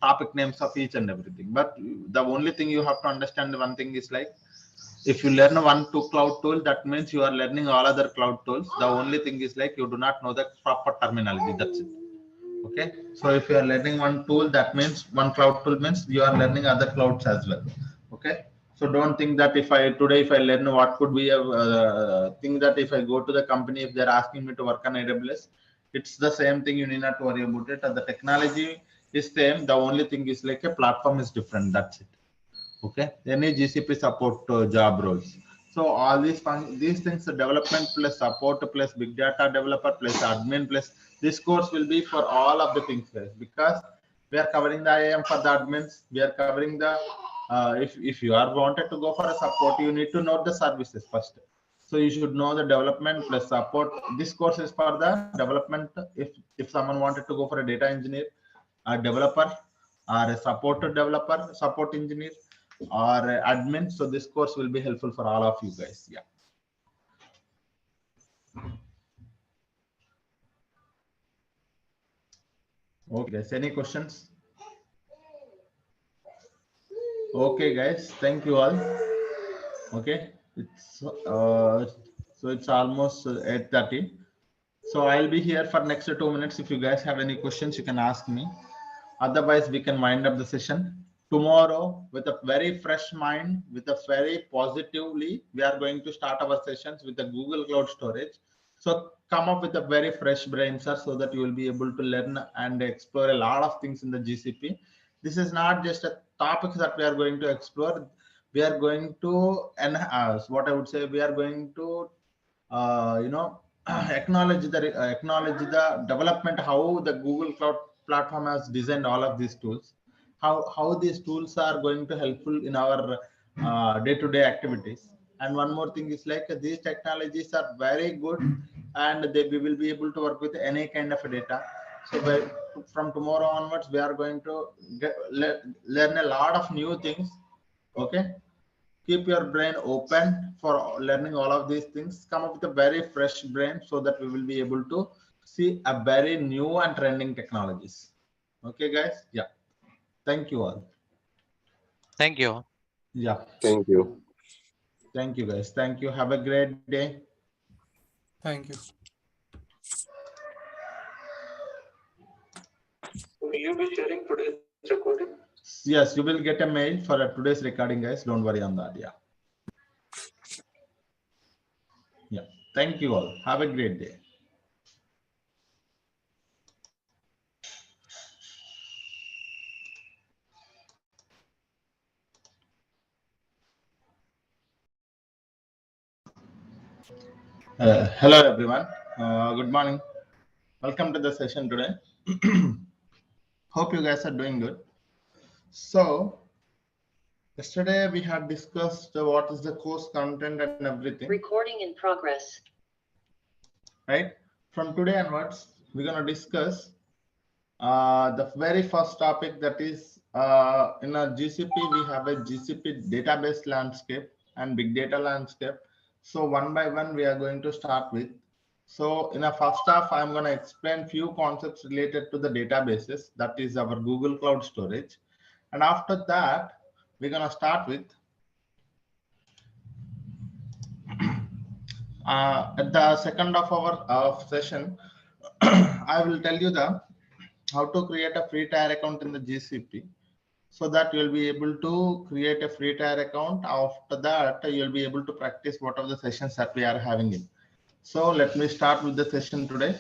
topic names of each and everything. But the only thing you have to understand, one thing is like, if you learn one cloud tool, that means you are learning all other cloud tools. The only thing is like you do not know the proper terminology. That's it. Okay, so if you are learning one tool, that means one cloud tool means you are learning other clouds as well. Okay, so don't think that if I learn what could be a thing, that if I go to the company, if they're asking me to work on AWS, it's the same thing. You need not worry about it. The technology is same. The only thing is like a platform is different. That's it. Okay, any GCP support job roles. So all these things, the development plus support plus big data developer plus admin plus, this course will be for all of the things, guys, because we are covering the IAM for the admins. We are covering the if you are wanted to go for a support, you need to know the services first. So you should know the development plus support. This course is for the development. If someone wanted to go for a data engineer, a developer or a support developer, support engineer, or admin. So this course will be helpful for all of you guys. Yeah. Okay, guys. Any questions? Okay, guys. Thank you all. Okay, it's so it's almost 8:30. So I'll be here for next 2 minutes. If you guys have any questions, you can ask me. Otherwise, we can wind up the session. Tomorrow, with a very fresh mind, with a very positively, we are going to start our sessions with the Google Cloud Storage. So come up with a very fresh brain, sir, so that you will be able to learn and explore a lot of things in the GCP. This is not just a topic that we are going to explore. We are going to enhance, what I would say, we are going to acknowledge the development, how the Google Cloud platform has designed all of these tools, how these tools are going to helpful in our day-to-day activities. And one more thing is like these technologies are very good, and we will be able to work with any kind of data. So from tomorrow onwards, we are going to learn a lot of new things. Okay, keep your brain open for learning all of these things. Come up with a very fresh brain so that we will be able to see a very new and trending technologies. Okay, guys. Yeah. Thank you all. Thank you. Yeah. Thank you. Thank you, guys. Thank you. Have a great day. Thank you. Will you be sharing today's recording? Yes, you will get a mail for today's recording, guys. Don't worry on that. Yeah. Yeah. Thank you all. Have a great day. Hello, everyone. Good morning. Welcome to the session today. Hope you guys are doing good. So, yesterday we had discussed what is the course content and everything. Recording in progress. Right? From today onwards, we're going to discuss the very first topic, that is in a GCP, we have a GCP database landscape and big data landscape. So one by one, we are going to start with. So in a first half, I'm going to explain few concepts related to the databases, that is our Google Cloud Storage. And after that, we're going to start with at the second of our session, I will tell you how to create a free tier account in the GCP, so that you'll be able to create a free tier account. After that, you'll be able to practice what are the sessions that we are having in. So let me start with the session today.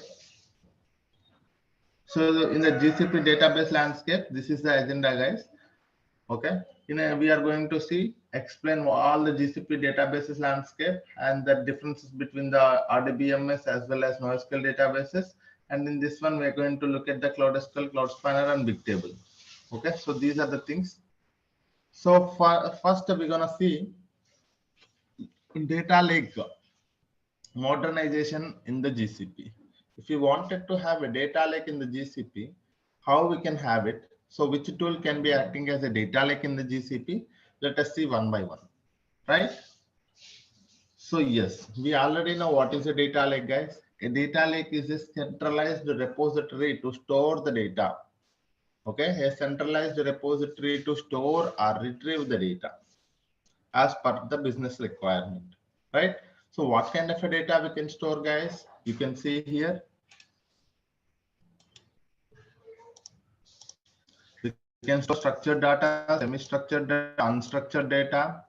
So in the GCP database landscape, this is the agenda, guys. Okay, we are going to explain all the GCP databases landscape and the differences between the RDBMS as well as NoSQL databases. And in this one, we are going to look at the Cloud SQL, Cloud Spanner, and Bigtable. Okay, so these are the things. So first, we're gonna see data lake modernization in the GCP. If you wanted to have a data lake in the GCP, how we can have it? So which tool can be acting as a data lake in the GCP? Let us see one by one, right? So yes, we already know what is a data lake, guys. A data lake is a centralized repository to store the data. Okay, a centralized repository to store or retrieve the data as per the business requirement, right? So what kind of a data we can store, guys? You can see here. We can store structured data, semi-structured data, unstructured data.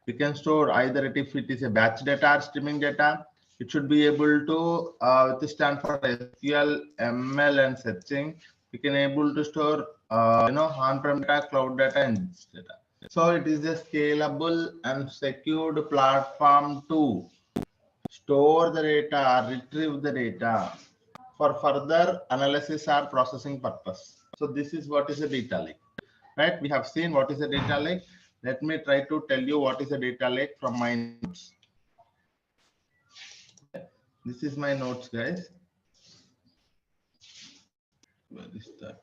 We can store either if it is a batch data or streaming data. It should be able to stand for SQL, ML, and searching. We can able to store on-prem data, cloud data, and this data. So it is a scalable and secured platform to store the data, retrieve the data for further analysis or processing purpose. So this is what is a data lake, right? We have seen what is a data lake. Let me try to tell you what is a data lake from my notes. This is my notes, guys. Where is that?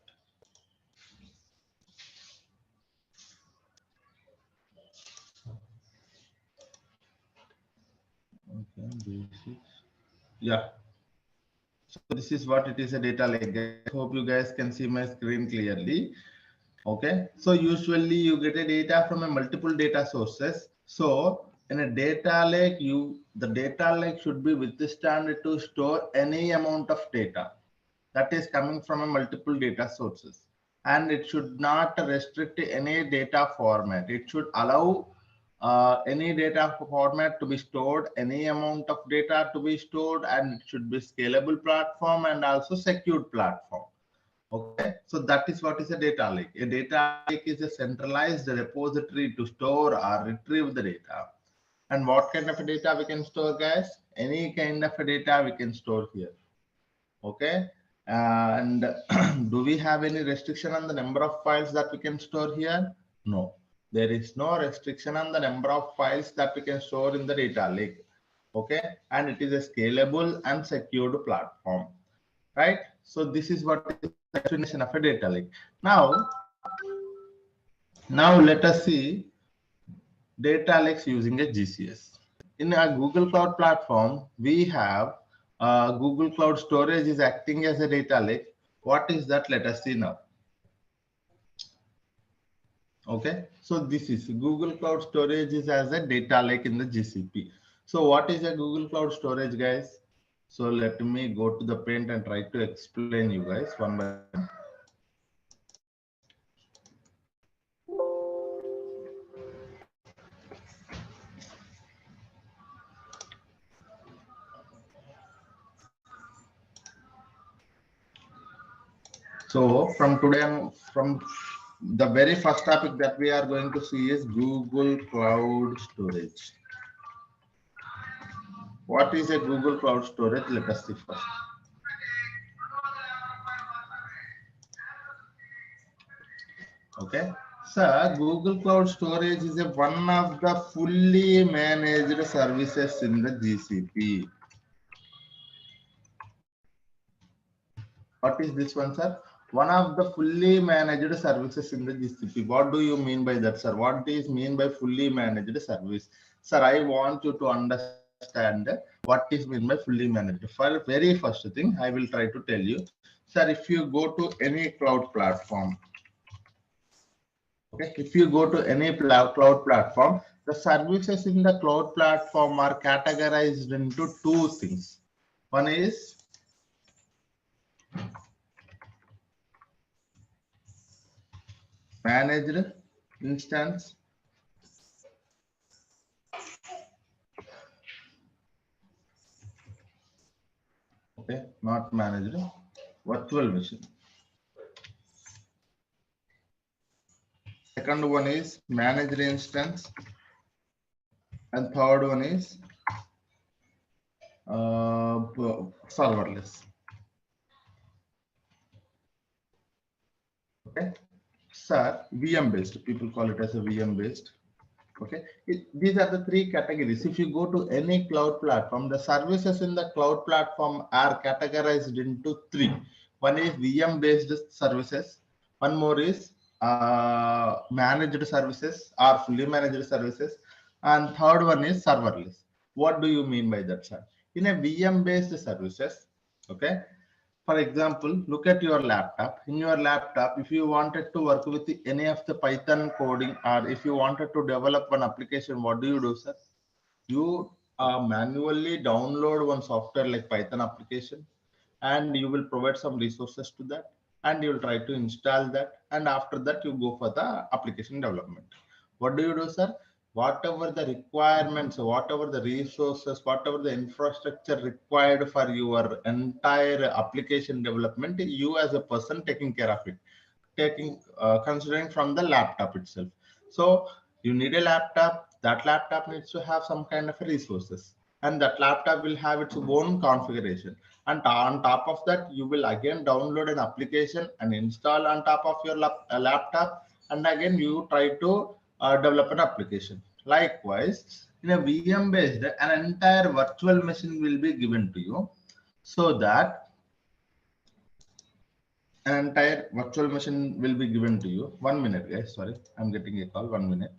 Yeah. So this is what it is, a data lake. I hope you guys can see my screen clearly. Okay. So usually you get a data from a multiple data sources. So in a data lake, the data lake should be withstand to store any amount of data that is coming from a multiple data sources, and it should not restrict any data format. It should allow any data format to be stored, any amount of data to be stored, and it should be scalable platform and also secured platform. Okay, so that is what is a data lake. A data lake is a centralized repository to store or retrieve the data. And what kind of data we can store, guys? Any kind of data we can store here. Okay, and do we have any restriction on the number of files that we can store here? No, there is no restriction on the number of files that we can store in the data lake. Okay, and it is a scalable and secured platform, right? So this is what is the definition of a data lake. Now let us see data lakes using a GCS. In a Google Cloud platform, we have Google Cloud Storage is acting as a data lake. What is that? Let us see now. Okay, so this is Google Cloud Storage is as a data lake in the GCP. So what is a Google Cloud Storage, guys? So let me go to the print and try to explain you guys one by one. So from today, from the very first topic that we are going to see is Google Cloud Storage. What is a Google Cloud Storage? Let us see first. Okay, so Google Cloud Storage is one of the fully managed services in the GCP. What is this one, sir? One of the fully managed services in the GCP. What do you mean by that, sir? What is mean by fully managed service? Sir, I want you to understand what is mean by fully managed. For very first thing, I will try to tell you. Sir, if you go to any cloud platform, okay, if you go to any cloud platform, the services in the cloud platform are categorized into two things. One is managed instance, okay, not managed, virtual machine. Second one is managed instance, and third one is serverless. Okay, sir, VM based. People call it as a VM based. Okay, these are the three categories. If you go to any cloud platform, the services in the cloud platform are categorized into three. One is VM based services. One more is managed services or fully managed services, and third one is serverless. What do you mean by that, sir? In a VM based services, okay, for example, look at your laptop. In your laptop, if you wanted to work with any of the Python coding, or if you wanted to develop one application, what do, sir? You manually download one software like Python application, and you will provide some resources to that, and you will try to install that, and after that you go for the application development. What do, sir? Whatever the requirements, whatever the resources, whatever the infrastructure required for your entire application development, you as a person taking care of it, considering from the laptop itself. So you need a laptop. That laptop needs to have some kind of resources, and that laptop will have its own configuration. And on top of that, you will again download an application and install on top of your laptop, and again you try to develop an application. Likewise, in a VM based, an entire virtual machine will be given to you, so that an entire virtual machine will be given to you. 1 minute, guys. Sorry, I'm getting a call. 1 minute.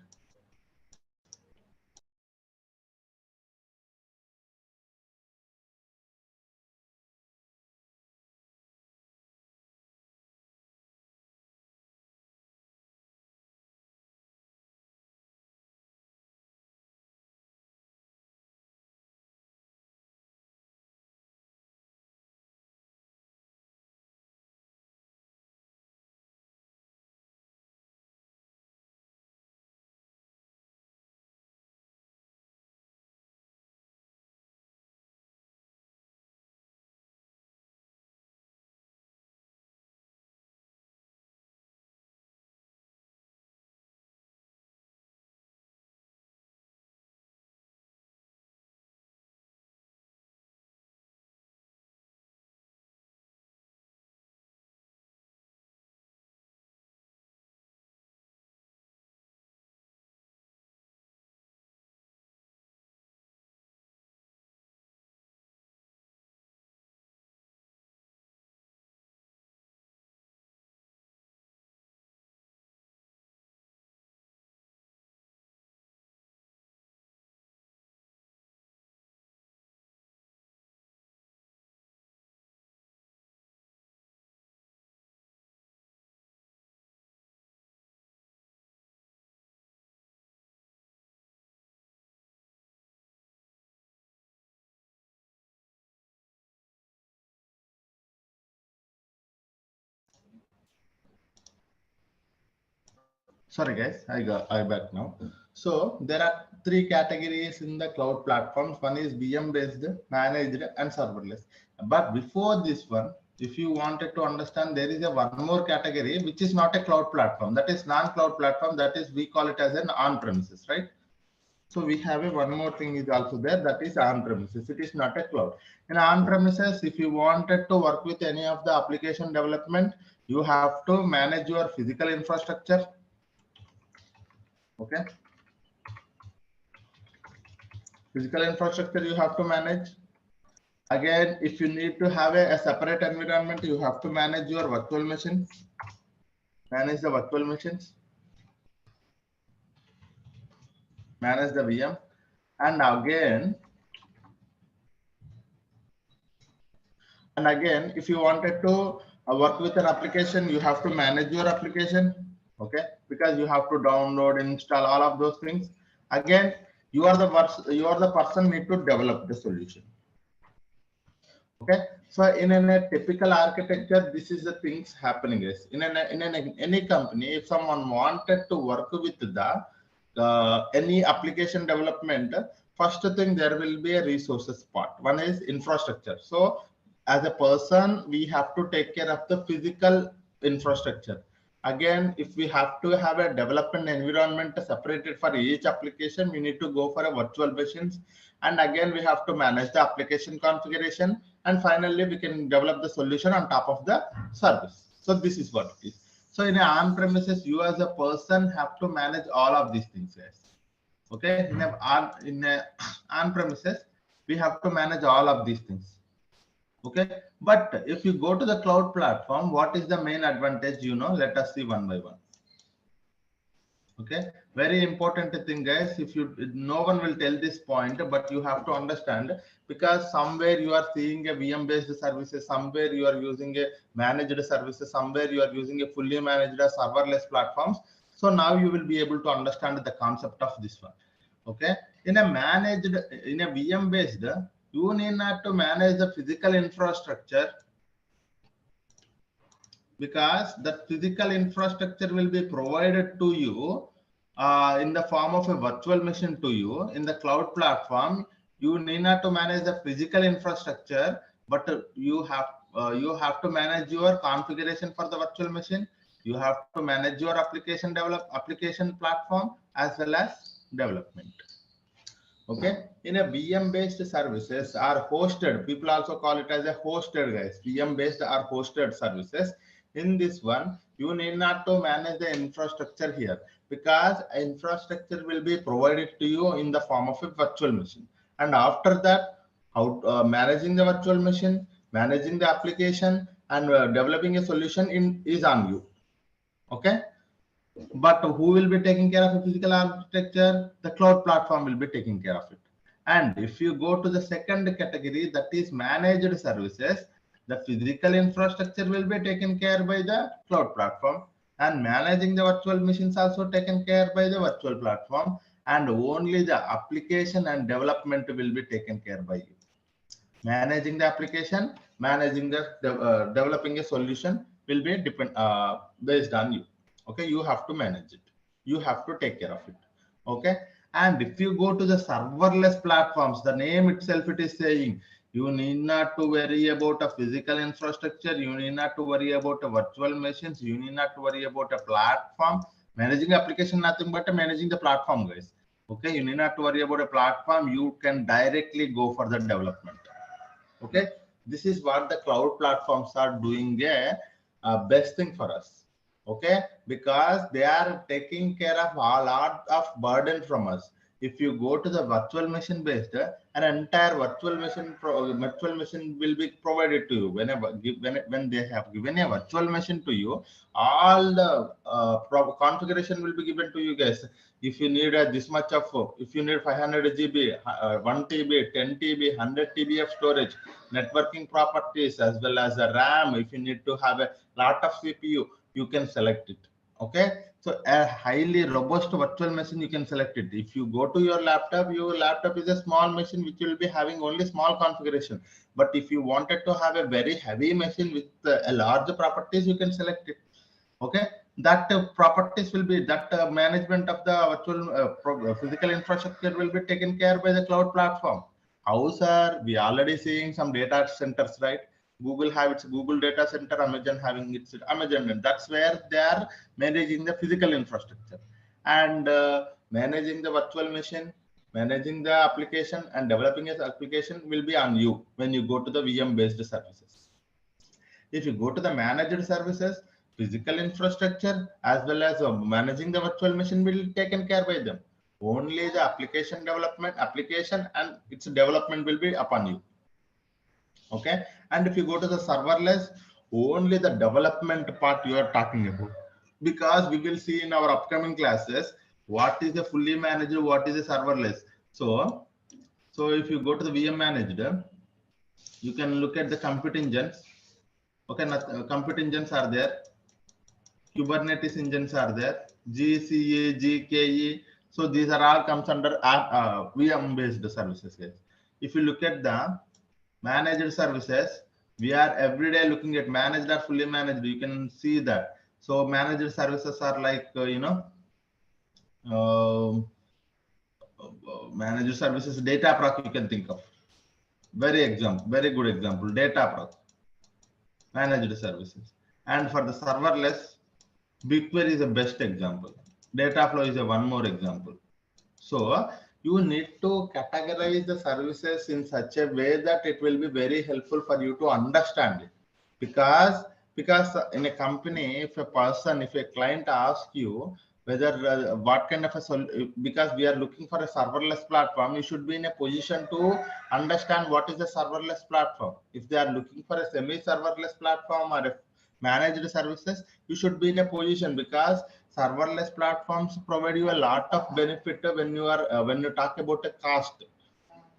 Sorry guys, I back now. So there are three categories in the cloud platforms. One is VM based, managed, and serverless. But before this one, if you wanted to understand, there is a one more category which is not a cloud platform. That is non-cloud platform. That is, we call it as an on-premises, right? So we have a one more thing is also there, that is on-premises. It is not a cloud. In on-premises, if you wanted to work with any of the application development, you have to manage your physical infrastructure. Okay. Physical infrastructure you have to manage. Again, if you need to have a separate environment, you have to manage your virtual machine. Manage the virtual machines. Manage the VM. And again, if you wanted to work with an application, you have to manage your application. Okay, because you have to download, install, all of those things. Again, you are the person need to develop the solution. Okay, so in a typical architecture, this is the things happening is in any company. If someone wanted to work with the any application development, first thing there will be a resources part. One is infrastructure. So as a person, we have to take care of the physical infrastructure. Again, if we have to have a development environment separated for each application, we need to go for a virtual machines. And again, we have to manage the application configuration. And finally, we can develop the solution on top of the service. So this is what it is. So in an on-premises, you as a person have to manage all of these things. Yes. Okay. In a on-premises, we have to manage all of these things. Okay. But if you go to the cloud platform, what is the main advantage? Let us see one by one. Okay, very important thing, guys. No one will tell this point, but you have to understand, because somewhere you are seeing a VM based services, somewhere you are using a managed services, somewhere you are using a fully managed serverless platforms. So now you will be able to understand the concept of this one. Okay, in a VM based, you need not to manage the physical infrastructure, because that physical infrastructure will be provided to you in the form of a virtual machine to you. In the cloud platform, you need not to manage the physical infrastructure, but you have to manage your configuration for the virtual machine. You have to manage your application platform as well as development. Okay, in a VM based services are hosted. People also call it as a hosted, guys. VM based are hosted services. In this one, you need not to manage the infrastructure here, because infrastructure will be provided to you in the form of a virtual machine. And after that, managing the virtual machine, managing the application, and developing a solution is on you. Okay. But who will be taking care of the physical architecture? The cloud platform will be taking care of it. And if you go to the second category, that is managed services, the physical infrastructure will be taken care by the cloud platform, and managing the virtual machines also taken care by the virtual platform, and only the application and development will be taken care by you. Managing the application, managing the developing a solution will be based on you. Okay, you have to manage it, you have to take care of it. Okay, and if you go to the serverless platforms, the name itself it is saying, you need not to worry about a physical infrastructure, you need not to worry about a virtual machines, you need not to worry about a platform. Managing application, nothing but managing the platform, guys. Okay, you need not to worry about a platform, you can directly go for the development. Okay, this is what the cloud platforms are doing a best thing for us. Okay, because they are taking care of a lot of burden from us. If you go to the virtual machine based, an entire virtual machine will be provided to you. When they have given a virtual machine to you, all the configuration will be given to you, guys. If you need this much of, if you need 500 GB, 1 TB, 10 TB, 100 TB of storage, networking properties, as well as the RAM, if you need to have a lot of CPU, you can select it. Okay, so a highly robust virtual machine, you can select it. If you go to your laptop is a small machine which will be having only small configuration. But if you wanted to have a very heavy machine with a large properties, you can select it. Okay, that properties will be, that management of the virtual physical infrastructure will be taken care by the cloud platform. How, sir? We already seeing some data centers, right? Google have its Google data center, Amazon having its Amazon, and that's where they are managing the physical infrastructure, and managing the virtual machine, managing the application, and developing an application will be on you when you go to the VM based services. If you go to the managed services, physical infrastructure as well as managing the virtual machine will be taken care by them. Only the application development, application and its development will be upon you. Okay. And if you go to the serverless, only the development part you are talking about. Because we will see in our upcoming classes what is the fully managed, what is the serverless. So if you go to the VM managed, you can look at the compute engines. Okay, compute engines are there. Kubernetes engines are there. GCA, GKE. So these are all comes under VM based services, guys. If you look at the managed services, we are every day looking at managed or fully managed. You can see that. So managed services are like, managed services, Dataproc you can think of. Very good example, Dataproc, managed services. And for the serverless, BigQuery is the best example. Dataflow is one more example. So you need to categorize the services in such a way that it will be very helpful for you to understand it. Because in a company, if a client asks you whether what kind of because we are looking for a serverless platform, you should be in a position to understand what is the serverless platform. If they are looking for a semi-serverless platform or a managed services, you should be in a position, because serverless platforms provide you a lot of benefit when you are when you talk about a cost.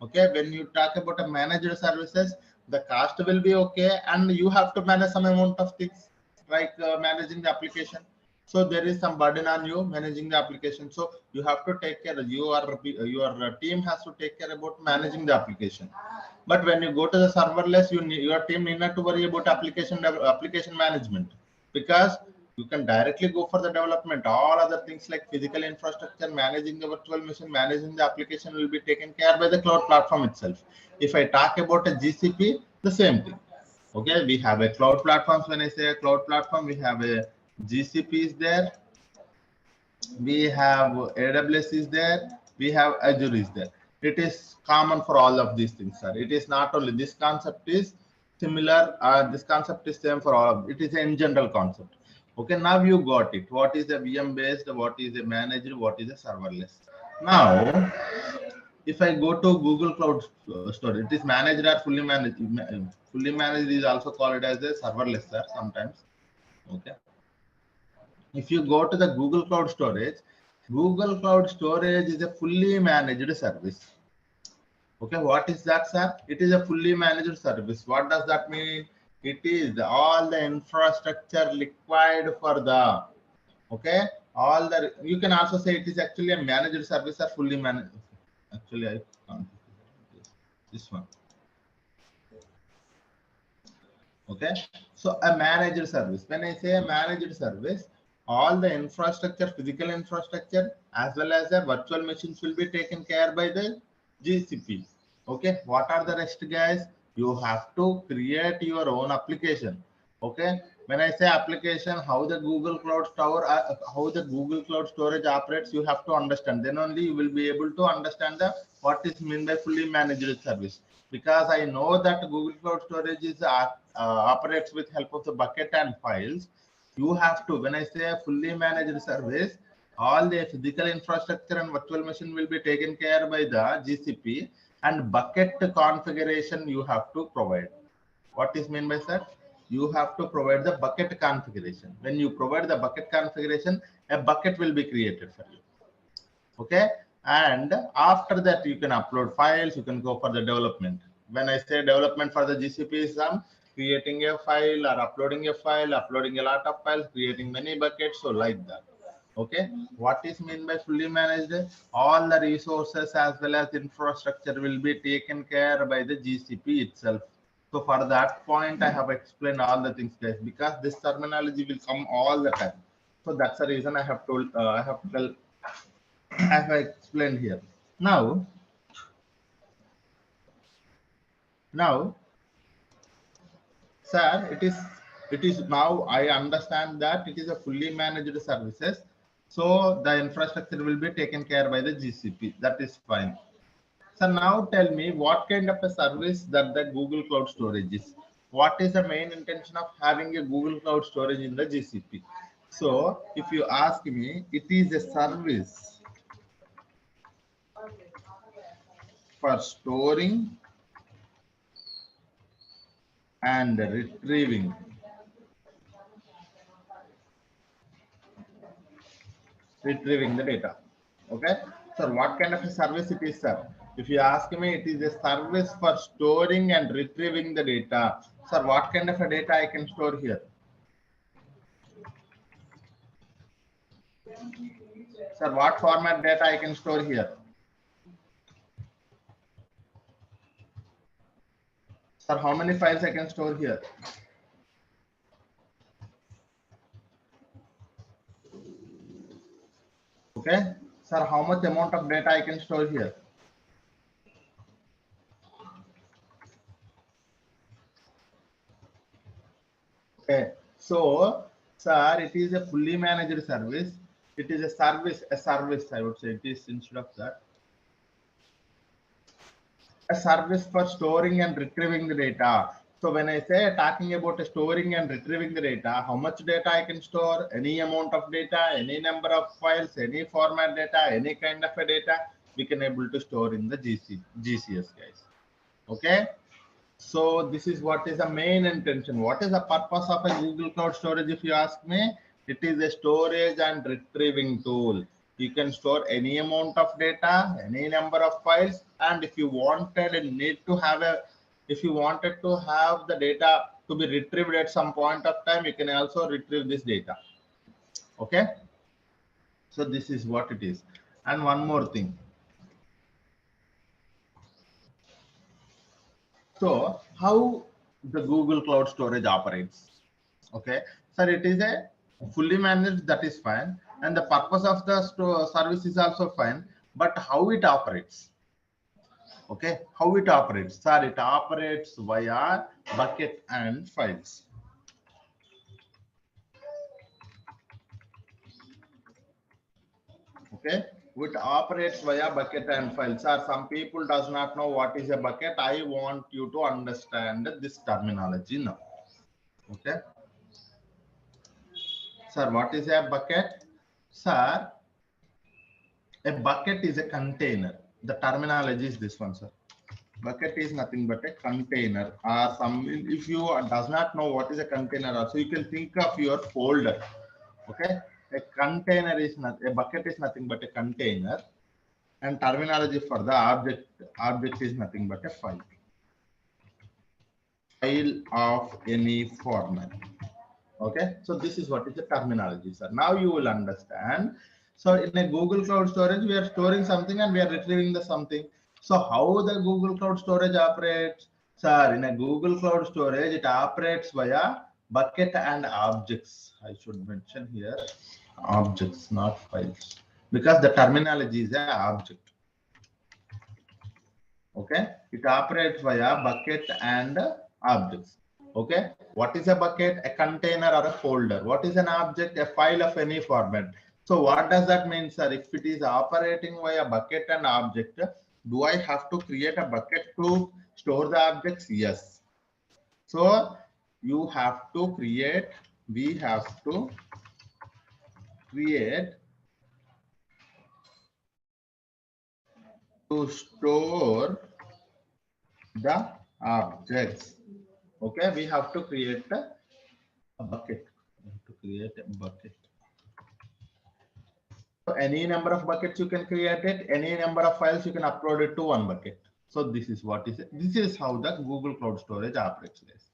Okay, when you talk about a managed services, the cost will be okay, and you have to manage some amount of things like managing the application. So there is some burden on you managing the application. So you have to take care. Your team has to take care about managing the application. But when you go to the serverless, your team need not to worry about application management, because you can directly go for the development. All other things like physical infrastructure, managing the virtual machine, managing the application will be taken care by the cloud platform itself. If I talk about a GCP, the same thing. Okay, we have a cloud platforms. When I say a cloud platform, we have a GCP is there, we have AWS is there, we have Azure is there. It is common for all of these things, sir. It is not only this concept is similar, this concept is same for all of it. Is in general concept. Okay, now you got it. What is a VM based, what is a managed, what is a serverless. Now if I go to Google Cloud Storage, it is managed or fully managed. Fully managed is also called as a serverless, sir, sometimes. Okay. If you go to the Google Cloud Storage is a fully managed service. Okay, what is that, sir? It is a fully managed service. What does that mean? It is all the infrastructure required for the, okay, all the, you can also say it is actually a managed service or fully managed. Actually, I can't. This one. Okay, so a managed service. When I say a managed service, all the infrastructure, physical infrastructure, as well as the virtual machines will be taken care by the GCP. Okay, what are the rest, guys? You have to create your own application. Okay, when I say application, how the Google Cloud Storage operates, you have to understand. Then only you will be able to understand what is meant by fully managed service. Because I know that Google Cloud Storage is operates with help of the bucket and files. You have to, when I say a fully managed service, all the physical infrastructure and virtual machine will be taken care by the GCP, and bucket configuration you have to provide. What is meant by that? You have to provide the bucket configuration. When you provide the bucket configuration, a bucket will be created for you. Okay, and after that you can upload files, you can go for the development. When I say development for the GCP is creating a file or uploading a file, uploading a lot of files, creating many buckets, so like that. Okay, what is meant by fully managed? All the resources as well as infrastructure will be taken care by the GCP itself. So for that point, I have explained all the things, guys, because this terminology will come all the time. So that's the reason I have told, I have to tell, I have explained here. Now, sir, it is now I understand that it is a fully managed services. So the infrastructure will be taken care by the GCP. That is fine. So now tell me what kind of a service that the Google Cloud Storage is. What is the main intention of having a Google Cloud Storage in the GCP? So if you ask me, it is a service for storing and retrieving the data. Okay, so what kind of a service it is, sir? If you ask me, it is a service for storing and retrieving the data. Sir, what kind of a data I can store here? Sir, what format data I can store here? Sir, how many files I can store here? Okay, sir, how much amount of data I can store here? Okay, so sir, it is a fully managed service. It is a service, I would say. It is instead of that, a service for storing and retrieving the data. So when I say talking about storing and retrieving the data, how much data I can store, any amount of data, any number of files, any format data, any kind of a data, we can able to store in the GCS, guys. Okay. So this is what is the main intention. What is the purpose of a Google Cloud Storage? If you ask me, it is a storage and retrieving tool. You can store any amount of data, any number of files, and if you wanted and need to have if you wanted to have the data to be retrieved at some point of time, you can also retrieve this data. Okay. So this is what it is. And one more thing. So how the Google Cloud Storage operates? Okay, sir, it is a fully managed, that is fine, and the purpose of the service is also fine, but how it operates? Okay, how it operates? Sir, it operates via bucket and files. Okay, it operates via bucket and files. Sir, some people does not know what is a bucket. I want you to understand this terminology now. Okay. Sir, what is a bucket? Sir, a bucket is a container. The terminology is this one, sir. Bucket is nothing but a container. Or some, if you does not know what is a container, also you can think of your folder. Okay, a container is not, a bucket is nothing but a container, and terminology for the object is nothing but a file of any format. Okay, so this is what is the terminology, sir. Now you will understand. So in a Google Cloud Storage, we are storing something and we are retrieving the something. So how the Google Cloud Storage operates? Sir, in a Google Cloud Storage, it operates via bucket and objects. I should mention here objects, not files, because the terminology is an object. Okay, it operates via bucket and objects. Okay, what is a bucket? A container or a folder. What is an object? A file of any format. So what does that mean, sir? If it is operating via bucket and object, do I have to create a bucket to store the objects? Yes. So you have to create, we have to create to store the objects. Okay, we have to create a bucket. We have to create a bucket. So any number of buckets you can create it. Any number of files you can upload it to one bucket. So this is what is it. This is how the Google Cloud Storage operates, guys.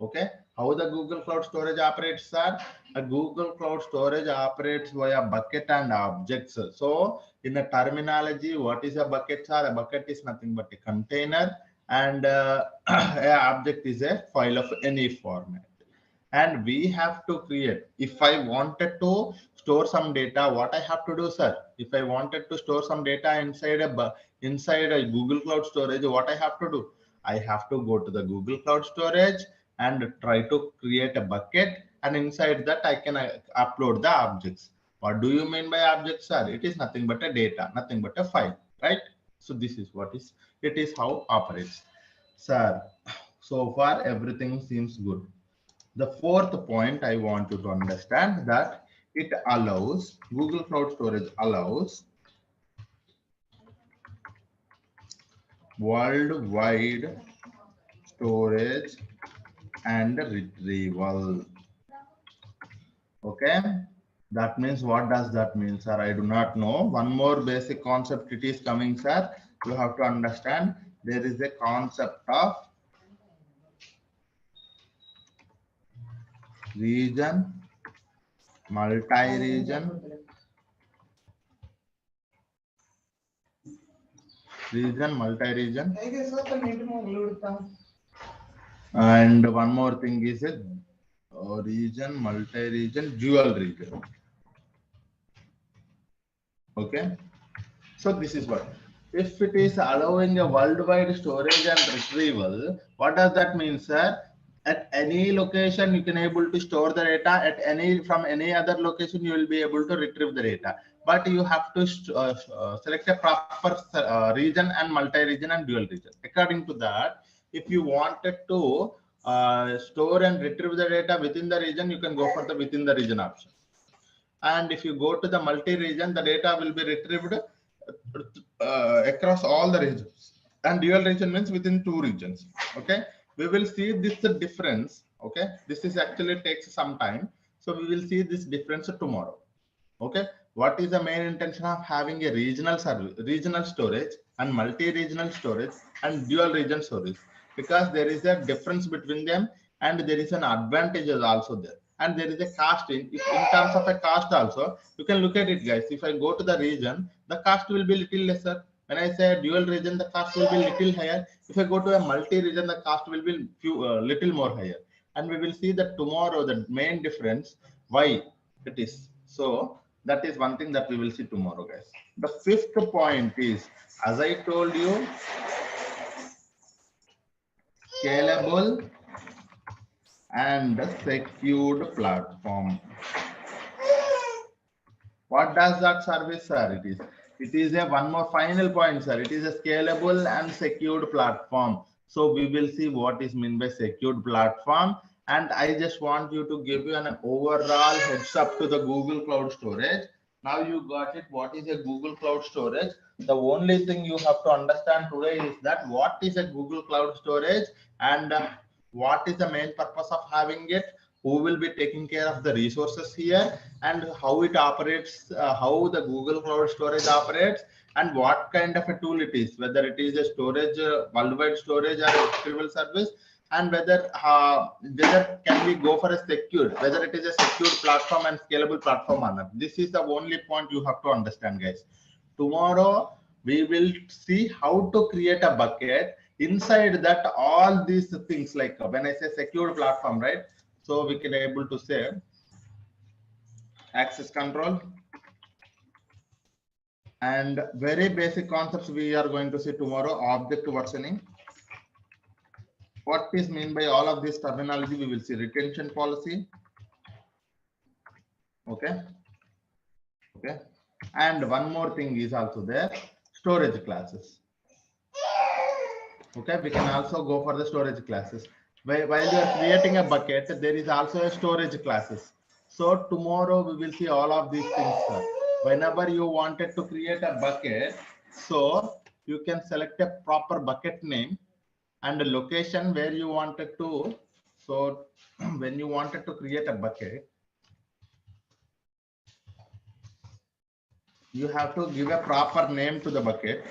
Okay, how the Google Cloud Storage operates, sir? A Google Cloud Storage operates via bucket and objects. So in the terminology, what is a bucket, sir? A bucket is nothing but a container, and an object is a file of any format. and we have to create. If I wanted to store some data, what I have to do, sir? If I wanted to store some data inside a Google Cloud Storage, what I have to do? I have to go to the Google Cloud Storage and try to create a bucket, and inside that I can upload the objects. What do you mean by objects, sir? It is nothing but a data, nothing but a file, right? So this is what is, it is how operates, sir. So far everything seems good. The fourth point I want you to understand that it allows, Google Cloud Storage allows worldwide storage and retrieval. Okay, that means, what does that mean, sir? I do not know. One more basic concept it is coming, sir. You have to understand there is a concept of region, multi-region, multi-region, and one more thing is a region, multi-region, dual region. Okay, so this is what, if it is allowing a worldwide storage and retrieval, what does that mean, sir? At any location you can able to store the data, at any, from any other location you will be able to retrieve the data, but you have to select a proper region and multi-region and dual region. According to that, if you wanted to store and retrieve the data within the region, you can go for the within the region option. And if you go to the multi-region, the data will be retrieved across all the regions, and dual region means within two regions. Okay, we will see this difference. Okay, this is actually takes some time, so we will see this difference tomorrow. Okay, what is the main intention of having a regional service, regional storage and multi-regional storage and dual region storage? Because there is a difference between them, and there is an advantages also there, and there is a cost in terms of a cost also. You can look at it, guys. If I go to the region, the cost will be little lesser. When I say dual region, the cost will be little higher. If I go to a multi-region, the cost will be little more higher. And we will see that tomorrow, the main difference, why it is. So that is one thing that we will see tomorrow, guys. The fifth point is, as I told you, scalable and secured platform. What does that service, sir? It is a one more final point, sir. It is a scalable and secured platform. So we will see what is meant by secured platform. And I just want you to give you an overall heads up to the Google Cloud Storage. Now you got it. What is a Google Cloud Storage? The only thing you have to understand today is that what is a Google Cloud Storage, and what is the main purpose of having it, who will be taking care of the resources here, and how it operates, how the Google Cloud Storage operates, and what kind of a tool it is, whether it is a storage, worldwide storage or a retrieval service, and whether can we go for a secured, whether it is a secured platform and scalable platform or not. This is the only point you have to understand, guys. Tomorrow we will see how to create a bucket. Inside that, all these things, like when I say secured platform, right? So we can able to say access control, and very basic concepts we are going to see tomorrow. Object versioning. What is mean by all of this terminology? We will see retention policy. Okay. Okay. And one more thing is also there, storage classes. Okay, we can also go for the storage classes. While you are creating a bucket, there is also a storage classes. So tomorrow we will see all of these things, sir. Whenever you wanted to create a bucket, so you can select a proper bucket name and a location where you wanted to. So when you wanted to create a bucket, you have to give a proper name to the bucket.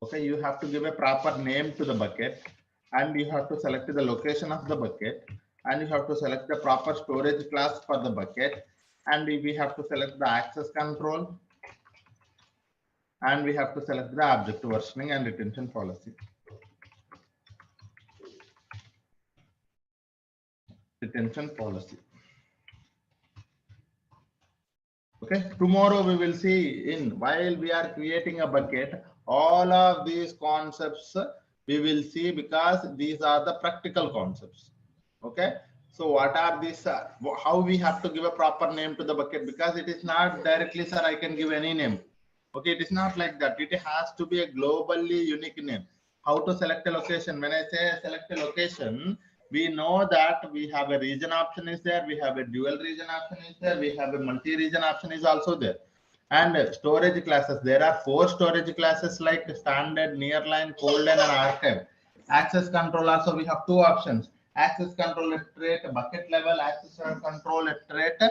Okay, you have to give a proper name to the bucket, and you have to select the location of the bucket, and you have to select the proper storage class for the bucket, and we have to select the access control, and we have to select the object versioning and retention policy. retention policy. Okay, tomorrow we will see while we are creating a bucket, all of these concepts we will see because these are the practical concepts. Okay, so what are these? How we have to give a proper name to the bucket, because it is not directly, sir, I can give any name. Okay, it is not like that. It has to be a globally unique name. How to select a location? When I say select a location, we know that we have a region option is there, we have a dual region option is there, we have a multi-region option is also there. And storage classes, there are 4 storage classes like standard, nearline, cold line, and archive. Access control also we have 2 options. Access control at rate bucket level, access control at rate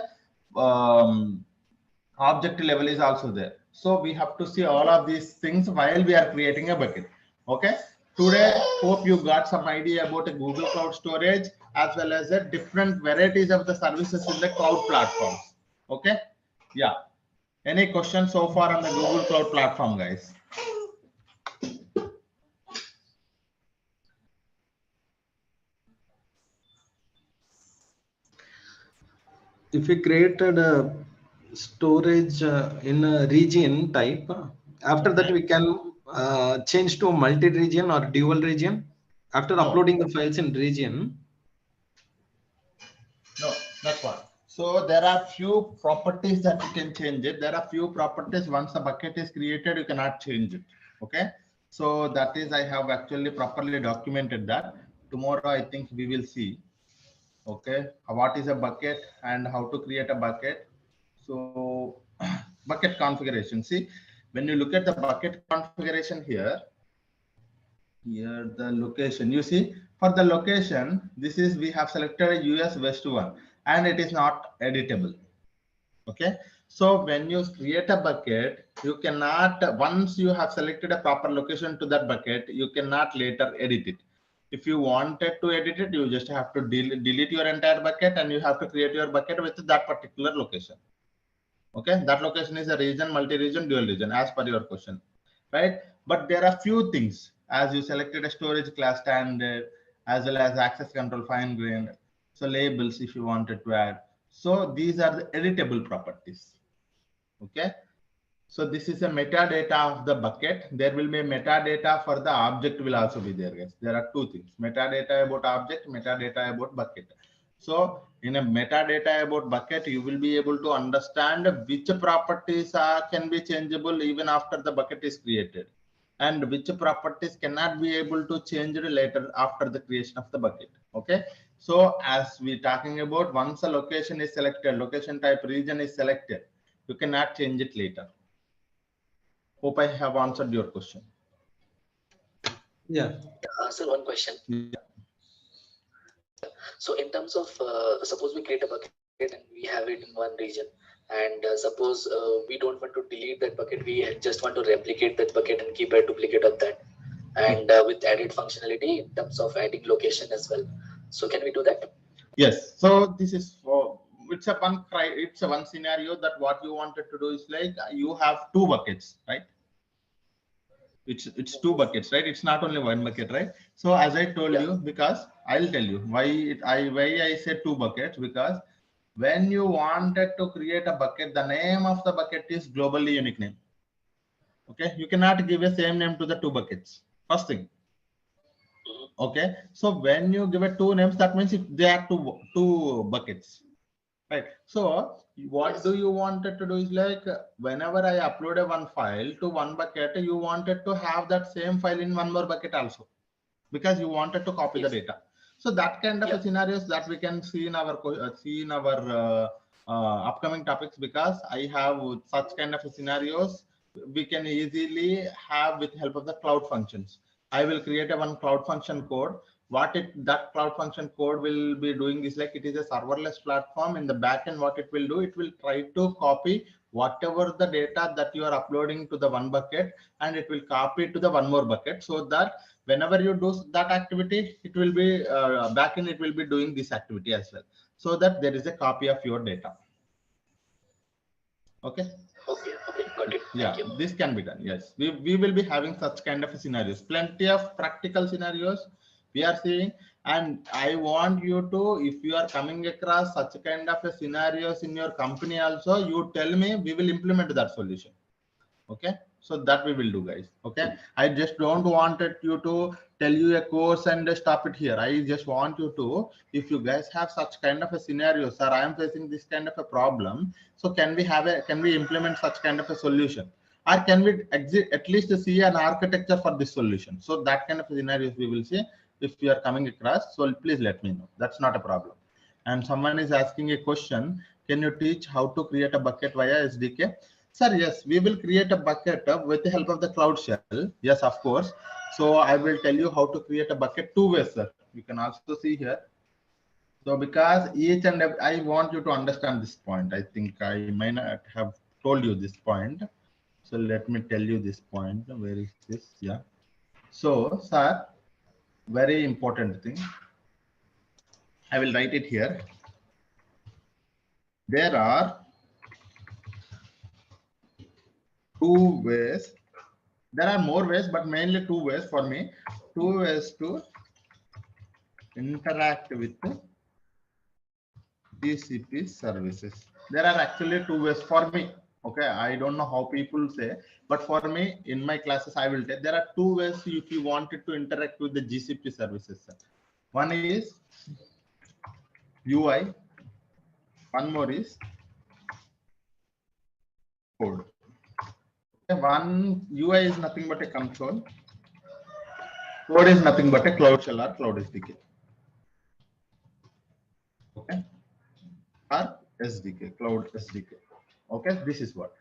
object level is also there. So we have to see all of these things while we are creating a bucket. Okay, today hope you got some idea about a Google Cloud Storage as well as the different varieties of the services in the cloud platforms. Okay, yeah, any questions so far on the Google Cloud platform, guys? If we created a storage in a region type, after that we can change to multi-region or dual region after uploading the files in region. No, that's one. So there are few properties that you can change it. There are few properties once the bucket is created, you cannot change it. Okay. So that is, I have actually properly documented that. Tomorrow, I think we will see. Okay. What is a bucket and how to create a bucket. So bucket configuration. See, when you look at the bucket configuration here the location, you see for the location, this is, we have selected a US West 1 and it is not editable. Okay, so when you create a bucket, you cannot, once you have selected a proper location to that bucket, you cannot later edit it. If you wanted to edit it, you just have to delete your entire bucket and you have to create your bucket with that particular location. Okay, that location is a region, multi-region, dual region as per your question, right? But there are few things, as you selected a storage class standard as well as access control fine grained, so labels if you wanted to add. So these are the editable properties. Okay, so this is a metadata of the bucket. There will be a metadata for the object will also be there, guys. There are 2 things: metadata about object, metadata about bucket. So in a metadata about bucket, you will be able to understand which properties can be changeable even after the bucket is created, and which properties cannot be able to change later after the creation of the bucket. Okay, so as we talking about, once a location is selected, location type region is selected, you cannot change it later. Hope I have answered your question. Yeah. Sir, one question. Yeah. So in terms of, suppose we create a bucket and we have it in one region, and suppose we don't want to delete that bucket, we just want to replicate that bucket and keep a duplicate of that, and with added functionality in terms of adding location as well. So can we do that? Yes. So this is for, it's a one scenario that what you wanted to do is like you have 2 buckets, right? It's 2 buckets, right? It's not only 1 bucket, right? So as I told you, because I'll tell you why I said 2 buckets, because when you wanted to create a bucket, the name of the bucket is globally unique name. Okay, you cannot give a same name to the 2 buckets. First thing. Okay, so when you give it 2 names, that means if they are two buckets, right? So what do you wanted to do is like, whenever I upload a 1 file to 1 bucket, you wanted to have that same file in 1 more bucket also, because you wanted to copy the data. So that kind of scenarios that we can see in our upcoming topics, because I have such kind of scenarios we can easily have with help of the cloud functions. I will create a 1 cloud function code. That cloud function code will be doing is like, it is a serverless platform. In the backend, what it will do, it will try to copy whatever the data that you are uploading to the 1 bucket, and it will copy it to the 1 more bucket, so that whenever you do that activity, it will be backend, it will be doing this activity as well, so that there is a copy of your data. Okay. Okay, got it. Yeah, this can be done. Yes, we will be having such kind of scenarios, plenty of practical scenarios we are seeing, And I want you to, if you are coming across such kind of a scenarios in your company also, you tell me, we will implement that solution. Okay, so that we will do, guys. Okay, I just don't want you to tell you a course and stop it here. I just want you to, if you guys have such kind of a scenario, sir, I am facing this kind of a problem, so can we implement such kind of a solution, or can we at least see an architecture for this solution? So that kind of scenarios we will see if you are coming across. So please let me know, that's not a problem. And someone is asking a question, can you teach how to create a bucket via SDK? Sir, yes, we will create a bucket with the help of the Cloud Shell. Yes, of course. So I will tell you how to create a bucket two ways, sir. You can also see here. So because each and every, I want you to understand this point. I think I might not have told you this point. So let me tell you this point. Where is this? Yeah. So, sir, very important thing. I will write it here. There are two ways. There are more ways, but mainly two ways for me. Two ways to interact with GCP services. There are actually two ways for me. Okay, I don't know how people say, but for me, in my classes, I will tell there are two ways if you wanted to interact with the GCP services. One is UI, one more is code. Okay, one UI is nothing but a console. Code is nothing but a Cloud Shell or Cloud SDK. Okay, or SDK, Cloud SDK. Okay, this is what.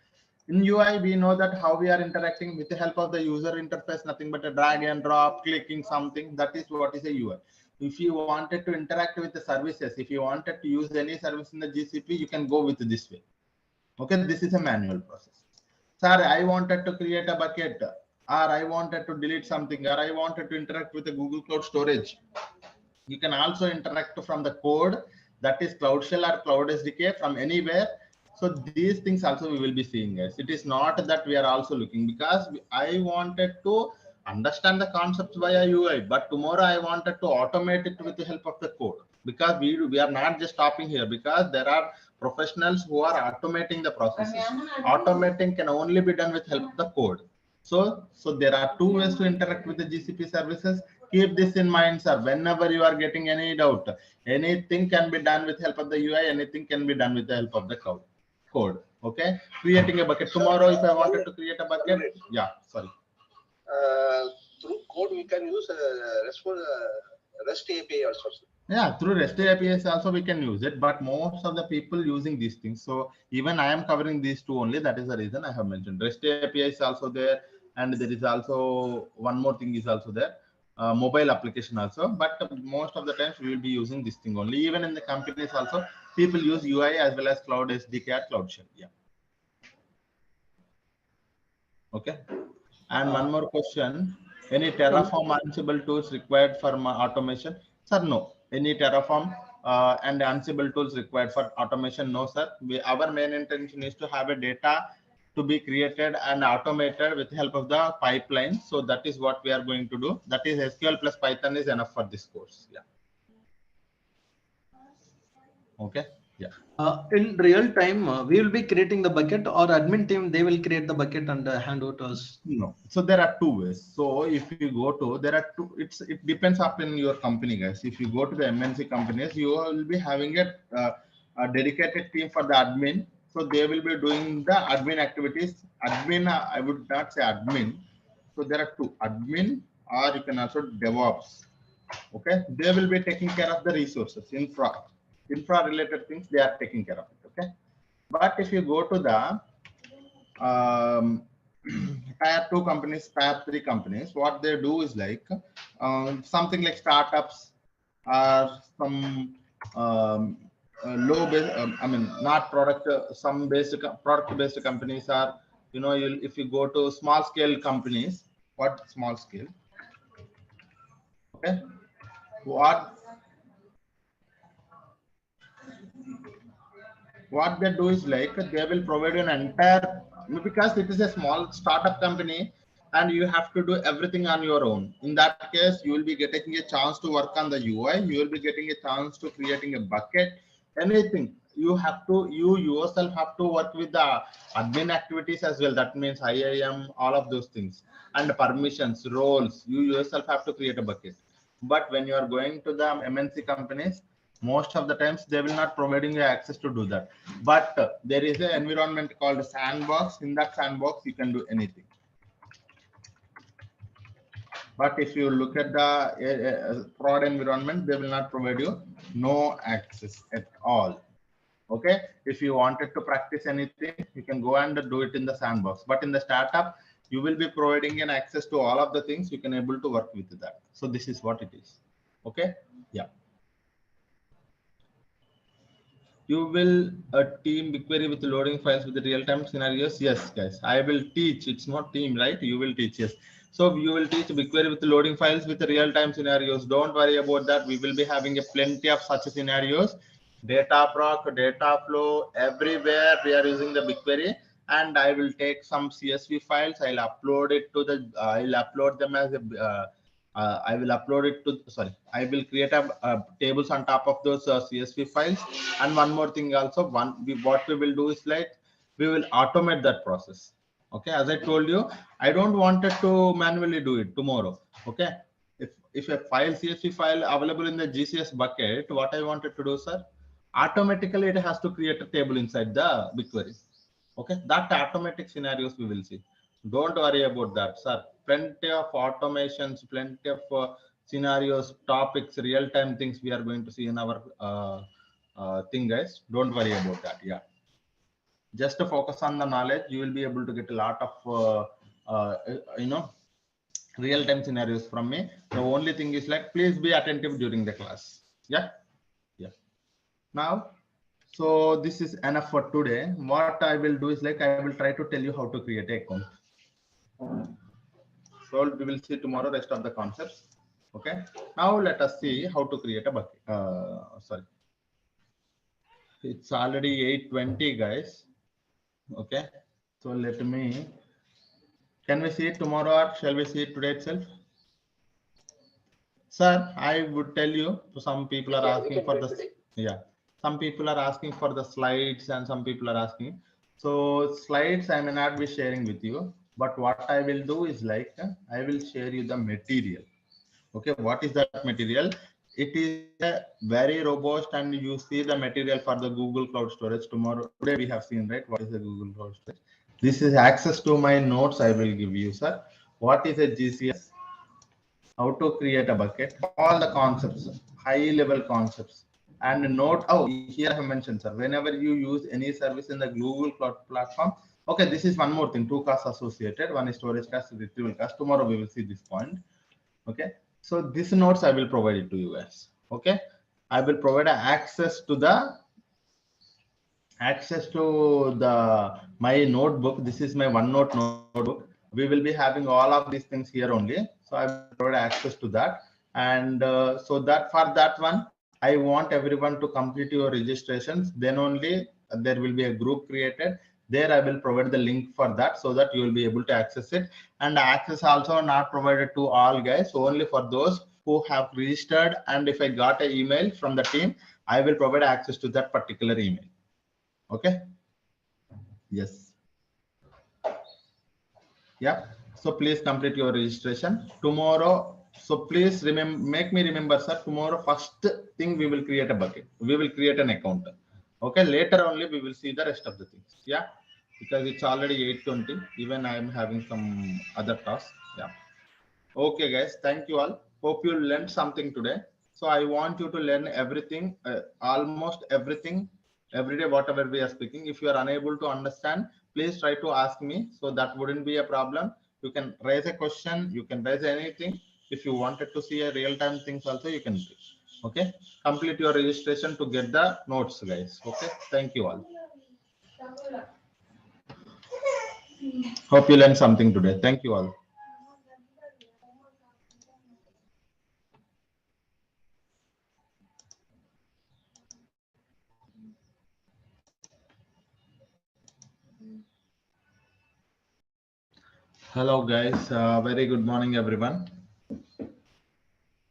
In UI, we know that how we are interacting with the help of the user interface, nothing but a drag and drop, clicking something. That is what is a UI. If you wanted to interact with the services, if you wanted to use any service in the GCP, you can go with this way. Okay, this is a manual process. Sir, I wanted to create a bucket, or I wanted to delete something, or I wanted to interact with the Google Cloud Storage. You can also interact from the code, that is Cloud Shell or Cloud SDK, from anywhere. So these things also we will be seeing, guys. It is not that we are also looking, because I wanted to understand the concepts via UI, but tomorrow I wanted to automate it with the help of the code, because we are not just stopping here, because there are professionals who are automating the processes. Automating can only be done with help of the code. So there are two ways to interact with the GCP services. Keep this in mind, sir. Whenever you are getting any doubt, anything can be done with help of the UI, anything can be done with the help of the code. Okay, creating a bucket. Tomorrow, if I wanted to create a bucket, yeah, sorry. Through code, we can use REST API also. Yeah, through REST APIs also we can use it, but most of the people using these things. So even I am covering these two only. That is the reason I have mentioned REST API is also there, and there is also one more thing is also there, mobile application also. But most of the times we will be using this thing only. Even in the companies also, people use UI as well as Cloud SDK or Cloud Shell. Yeah. Okay. And one more question: any Terraform Ansible tools required for automation? Sir, no. Any Terraform and Ansible tools required for automation? No, sir. Our main intention is to have a data to be created and automated with the help of the pipeline. So that is what we are going to do. That is SQL plus Python is enough for this course. Yeah. Okay. Yeah. In real time, we will be creating the bucket, or admin team, they will create the bucket and hand over to us. No. So there are two ways. So if you go to, there are two, it depends upon your company, guys. If you go to the MNC companies, you will be having a dedicated team for the admin. So they will be doing the admin activities. Admin, I would not say admin. So there are two, admin, or you can also DevOps. Okay. They will be taking care of the resources, infra related things. They are taking care of it. Okay. But if you go to the tier 2 companies, tier 3 companies, what they do is like something like startups or some low base, I mean, not product, some basic product based companies are, you know, if you go to small scale companies, what small scale? Okay, what they do is like they will provide an entire, because it is a small startup company, and you have to do everything on your own. In that case, you will be getting a chance to work on the UI. You will be getting a chance to creating a bucket, anything. You yourself have to work with the admin activities as well. That means IAM, all of those things, and permissions, roles. You yourself have to create a bucket. But when you are going to the MNC companies, most of the times they will not providing you access to do that. But there is an environment called sandbox. In that sandbox, you can do anything. But if you look at the prod environment, they will not provide you no access at all. Okay. If you wanted to practice anything, you can go and do it in the sandbox. But in the startup, you will be providing an access to all of the things. You can able to work with that. So this is what it is. Okay. Yeah. You will team BigQuery with loading files with the real-time scenarios. Yes, guys, I will teach. It's not team, right? You will teach. Yes. So you will teach BigQuery with loading files with the real-time scenarios. Don't worry about that. We will be having a plenty of such scenarios. Data proc, data flow, everywhere we are using the BigQuery. And I will take some CSV files. I'll upload it to the. I'll upload them as a. I will upload it to. Sorry, I will create a tables on top of those CSV files. And one more thing also, what we will do is like we will automate that process. Okay, as I told you, I don't want it to manually do it tomorrow. Okay, if a file CSV file available in the GCS bucket, what I wanted to do, sir, automatically it has to create a table inside the BigQuery. Okay, that automatic scenarios we will see. Don't worry about that, sir. Plenty of automations, plenty of scenarios, topics, real-time things we are going to see in our thing, guys. Don't worry about that. Yeah, just to focus on the knowledge, you will be able to get a lot of you know, real-time scenarios from me. The only thing is like, please be attentive during the class. Yeah, yeah. Now, so this is enough for today. What I will do is like I will try to tell you how to create an account. So we will see tomorrow rest of the concepts. Okay. Now let us see how to create a bucket. Sorry. It's already 8:20, guys. Okay. So let me. Can we see it tomorrow or shall we see it today itself? Sir, I would tell you. Some people are asking for the. Yeah. Some people are asking for the slides and some people are asking. So slides I may not be sharing with you. But what I will do is like I will share you the material. Okay, what is that material? It is a very robust, and you see the material for the Google Cloud Storage tomorrow. Today we have seen, right? What is the Google Cloud Storage? This is access to my notes I will give you, sir. What is a GCS? How to create a bucket? All the concepts, high level concepts. And note, oh, here I have mentioned, sir, whenever you use any service in the Google Cloud platform, okay, this is one more thing, two costs associated. One is storage cost, retrieval cost. Tomorrow we will see this point. Okay, so these notes I will provide it to you guys. Okay, I will provide access to the my notebook. This is my OneNote notebook. We will be having all of these things here only. So I will provide access to that. And so that for that one, I want everyone to complete your registrations. Then only there will be a group created. There I will provide the link for that so that you will be able to access it. And access also not provided to all guys, only for those who have registered. And if I got an email from the team, I will provide access to that particular email. Okay. Yes. Yeah. So please complete your registration tomorrow. So please remember, make me remember, sir. Tomorrow, first thing we will create a bucket. We will create an account. Okay. Later only we will see the rest of the things. Yeah. Because it's already 8:20. Even I am having some other tasks. Yeah. Okay, guys. Thank you all. Hope you learned something today. So I want you to learn everything, almost everything, every day, whatever we are speaking. If you are unable to understand, please try to ask me. So that wouldn't be a problem. You can raise a question. You can raise anything. If you wanted to see a real-time things also, you can do. Okay. Complete your registration to get the notes, guys. Okay. Thank you all. Hope you learned something today. Thank you all. Hello guys, very good morning everyone.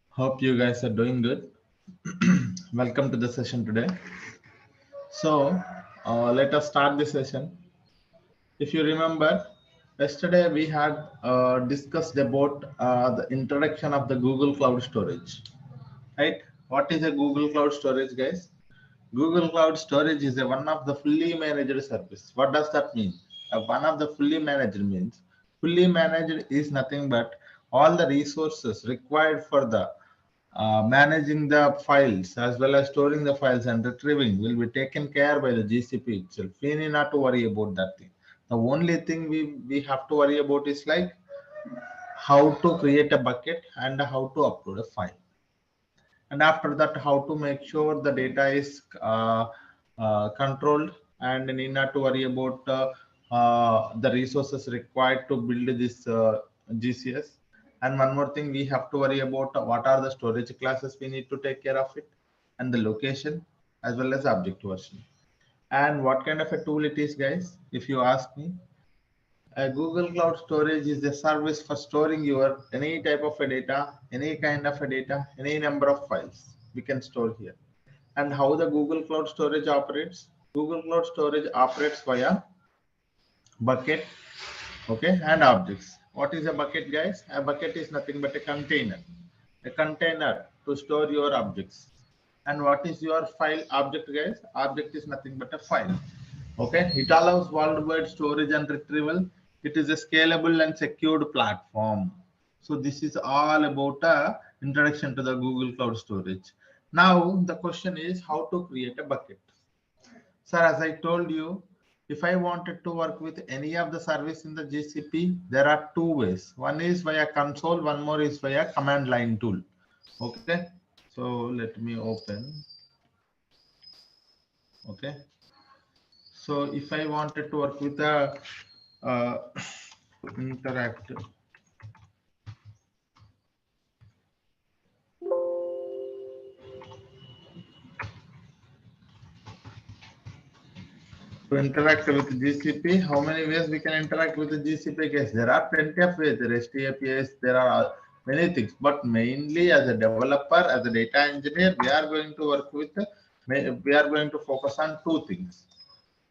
Hope you guys are doing good. Welcome to the session today. So let us start the session. If you remember, yesterday we had discussed about the introduction of the Google Cloud Storage, right? What is a Google Cloud Storage, guys? Google Cloud Storage is one of the fully managed service. What does that mean? One of the fully managed means fully managed is nothing but all the resources required for the managing the files as well as storing the files and retrieving will be taken care by the GCP itself. We need not to worry about that thing. The only thing we have to worry about is like how to create a bucket and how to upload a file. And after that, how to make sure the data is controlled and need not to worry about the resources required to build this GCS. And one more thing, we have to worry about what are the storage classes we need to take care of it, and the location as well as object version. And what kind of a tool it is, guys? If you ask me, Google Cloud Storage is a service for storing your any type of a data, any kind of a data, any number of files we can store here. And how the Google Cloud Storage operates? Google Cloud Storage operates via bucket, okay, and objects. What is a bucket, guys? A bucket is nothing but a container to store your objects. And what is your file object, guys? Object is nothing but a file. Okay, it allows worldwide storage and retrieval. It is a scalable and secured platform. So this is all about a introduction to the Google Cloud Storage. Now the question is how to create a bucket. Sir, as I told you, if I wanted to work with any of the service in the GCP, there are two ways. One is via console, one more is via command line tool. Okay, so let me open. Okay. So if I wanted to work with a interactive, to interact with GCP, how many ways we can interact with the GCP case? There are plenty of ways. There is APIs, there are many things, but mainly as a developer, as a data engineer, we are going to work with, we are going to focus on two things.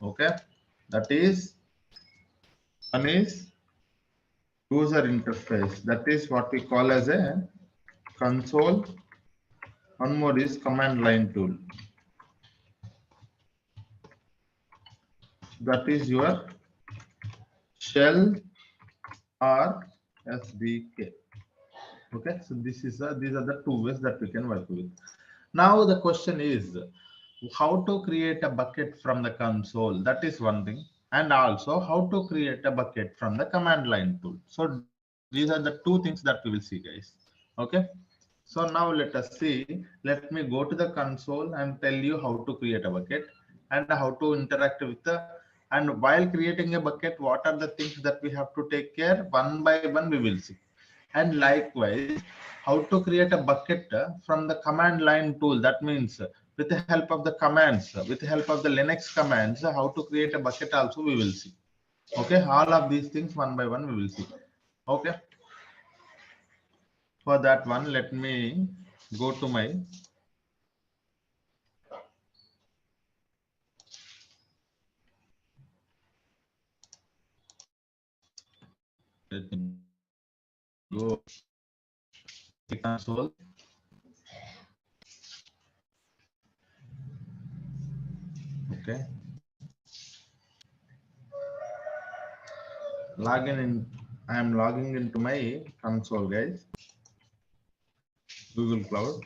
Okay, that is, one is user interface. That is what we call as a console. One more is command line tool. That is your shell or SDK. Okay, so this is these are the two ways that we can work with. Now the question is how to create a bucket from the console. That is one thing, and also how to create a bucket from the command line tool. So these are the two things that we will see, guys. Okay. So now let us see. Let me go to the console and tell you how to create a bucket and how to interact with the, and while creating a bucket, what are the things that we have to take care? One by one we will see. And likewise, how to create a bucket from the command line tool. That means with the help of the commands, with the help of the Linux commands, how to create a bucket also we will see. Okay, all of these things one by one we will see. Okay. For that one, let me go to my let me go to console. Okay. Login in. I am logging into my console, guys. Google Cloud.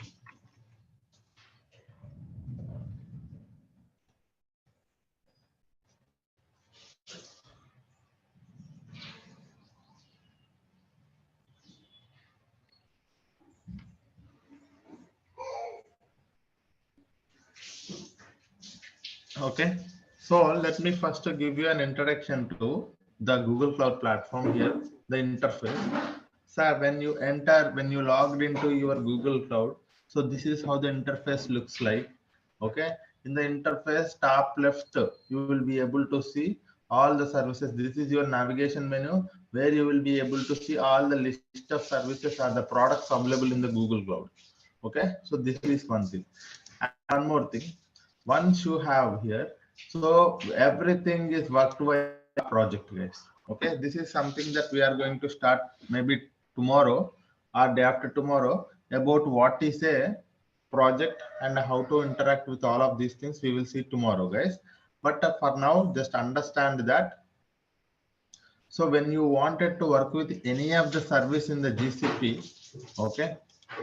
Okay, so let me first give you an introduction to the Google Cloud platform here, the interface. So when you logged into your Google Cloud, so this is how the interface looks like. Okay, in the interface top left, you will be able to see all the services. This is your navigation menu. where you will be able to see all the list of services or the products available in the Google Cloud. Okay, so this is one thing. And one more thing, once you have here, so everything is worked by project, guys. Okay, this is something that we are going to start maybe tomorrow or day after tomorrow, about what is a project and how to interact with all of these things. We will see tomorrow, guys. But for now, just understand that. So when you wanted to work with any of the service in the GCP, okay,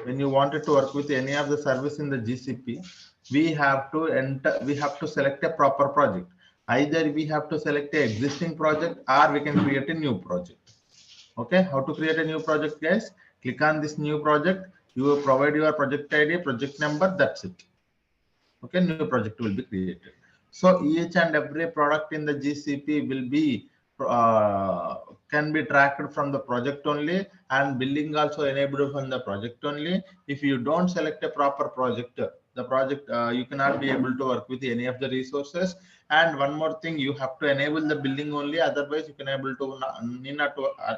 when you wanted to work with any of the service in the GCP, we have to enter, we have to select a proper project. Either we have to select an existing project or we can create a new project. Okay, how to create a new project, guys? Click on this new project. You will provide your project ID, project number, that's it. Okay, new project will be created. So each and every product in the GCP will be can be tracked from the project only, and billing also enabled from the project only. If you don't select a proper project, the project you cannot be able to work with any of the resources. And one more thing, you have to enable the billing only, otherwise you can able to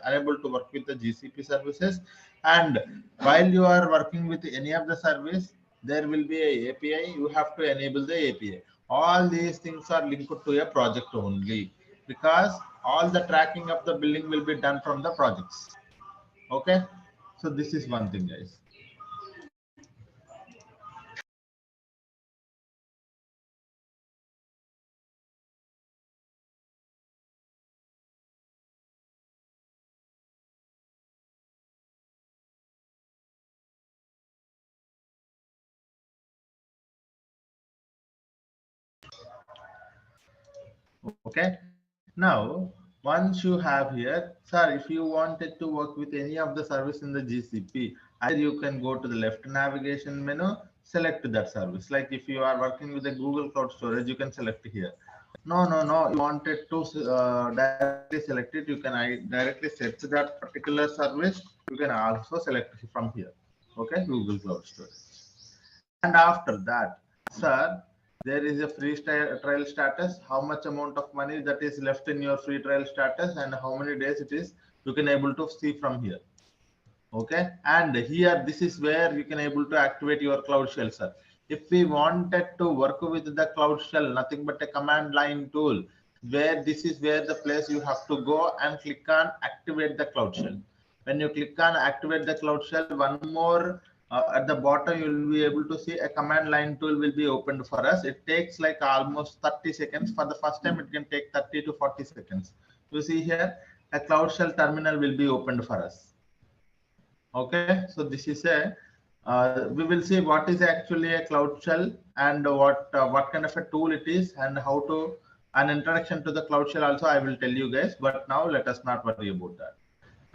unable to work with the GCP services. And while you are working with any of the service, there will be a API, you have to enable the API. All these things are linked to a project only, because all the tracking of the billing will be done from the projects. Okay, so this is one thing, guys. Okay, now once you have here, sir, if you wanted to work with any of the service in the GCP, either you can go to the left navigation menu, select that service. Like if you are working with the Google Cloud Storage, you can select here. No, you wanted to directly select it, you can directly set that particular service. You can also select from here. Okay, Google Cloud Storage. And after that, sir, there is a free trial status, how much amount of money that is left in your free trial status and how many days it is, you can able to see from here. Okay, and here this is where you can able to activate your Cloud Shell, sir. If we wanted to work with the Cloud Shell, nothing but a command line tool, where this is where the place you have to go and click on activate the Cloud Shell. When you click on activate the Cloud Shell, one more at the bottom you will be able to see a command line tool will be opened for us. It takes like almost 30 seconds. For the first time it can take 30 to 40 seconds. You see here a Cloud Shell terminal will be opened for us. Okay, so this is a we will see what is actually a Cloud Shell and what kind of a tool it is and how to an introduction to the Cloud Shell also I will tell you guys, but now let us not worry about that.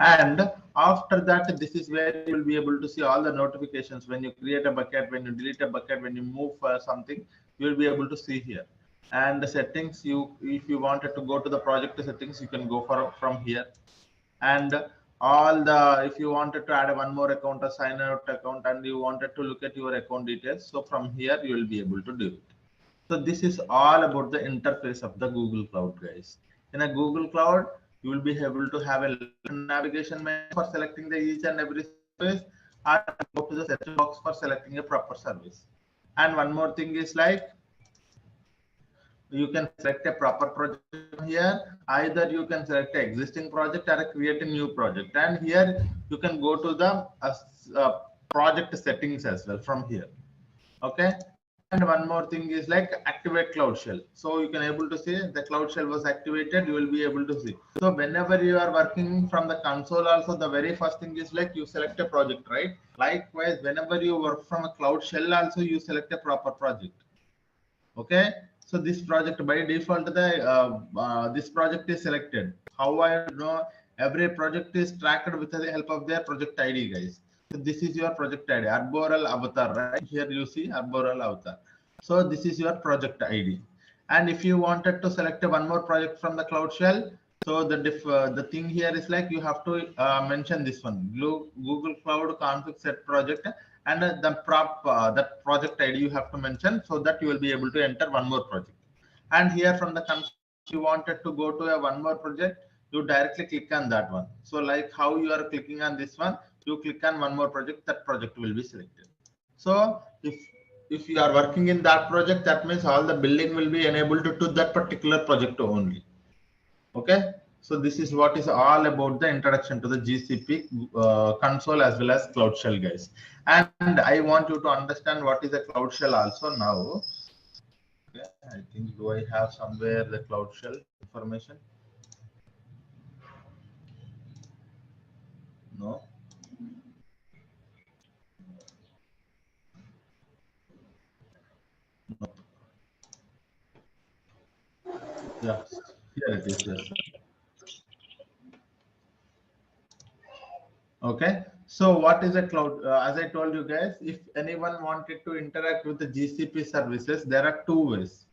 And after that, this is where you will be able to see all the notifications when you create a bucket, when you delete a bucket, when you move something, you will be able to see here. And the settings, if you wanted to go to the project settings, you can go from here. And all the, if you wanted to add one more account, a sign out account, and you wanted to look at your account details, so from here you will be able to do it. So this is all about the interface of the Google Cloud, guys. In a Google Cloud, you will be able to have a navigation menu for selecting the each and every service, or go to the search box for selecting a proper service. And one more thing is like, you can select a proper project here. Either you can select an existing project or create a new project. And here you can go to the project settings as well from here. Okay. And one more thing is like activate Cloud Shell. So you can able to see the Cloud Shell was activated. You will be able to see. So whenever you are working from the console, also the very first thing is like you select a project, right? Likewise, whenever you work from a Cloud Shell, also you select a proper project. Okay, so this project by default this project is selected. How I know every project is tracked with the help of their project ID, guys. So this is your project ID, Arboreal Avatar, right? Here you see Arboreal Avatar. So this is your project ID. And if you wanted to select one more project from the Cloud Shell, so the thing here is like you have to mention this one, Google Cloud config set project, and that project ID you have to mention, so that you will be able to enter one more project. And here from the console, if you wanted to go to a one more project, you directly click on that one. So like how you are clicking on this one, you click on one more project, that project will be selected. So if you are working in that project, that means all the billing will be enabled to that particular project only. Okay. So this is what is all about the introduction to the GCP console as well as Cloud Shell, guys. And I want you to understand what is a Cloud Shell also now. Okay, I think, do I have somewhere the Cloud Shell information? No. No. Yeah, here it is. Yes. Okay. So what is a cloud? As I told you guys, if anyone wanted to interact with the GCP services, there are two ways.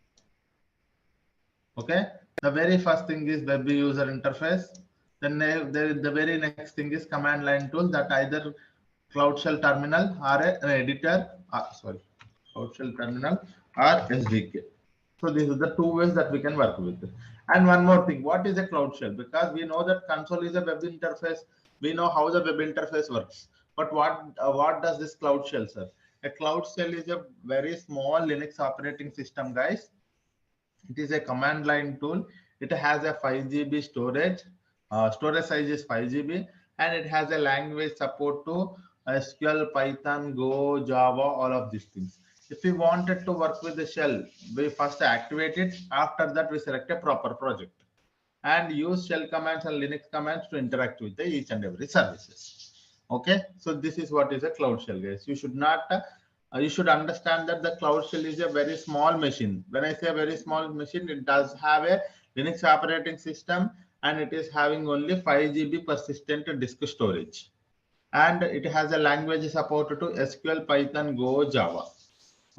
Okay. The very first thing is web user interface. Then the very next thing is command line tool that either Cloud Shell terminal or an editor. Cloud Shell terminal or SDK. So these are the two ways that we can work with. And one more thing, what is a Cloud Shell? Because we know that console is a web interface. We know how the web interface works. But what does this Cloud Shell serve? A Cloud Shell is a very small Linux operating system, guys. It is a command line tool. It has a 5 GB storage. Storage size is 5 GB, and it has a language support to SQL, Python, Go, Java, all of these things. If we wanted to work with the shell, we first activate it. After that, we select a proper project and use shell commands and Linux commands to interact with the each and every services. Okay, so this is what is a Cloud Shell, guys. You should not you should understand that the Cloud Shell is a very small machine. When I say a very small machine, it does have a Linux operating system, and it is having only 5 GB persistent disk storage, and it has a language support to SQL, Python, Go, Java.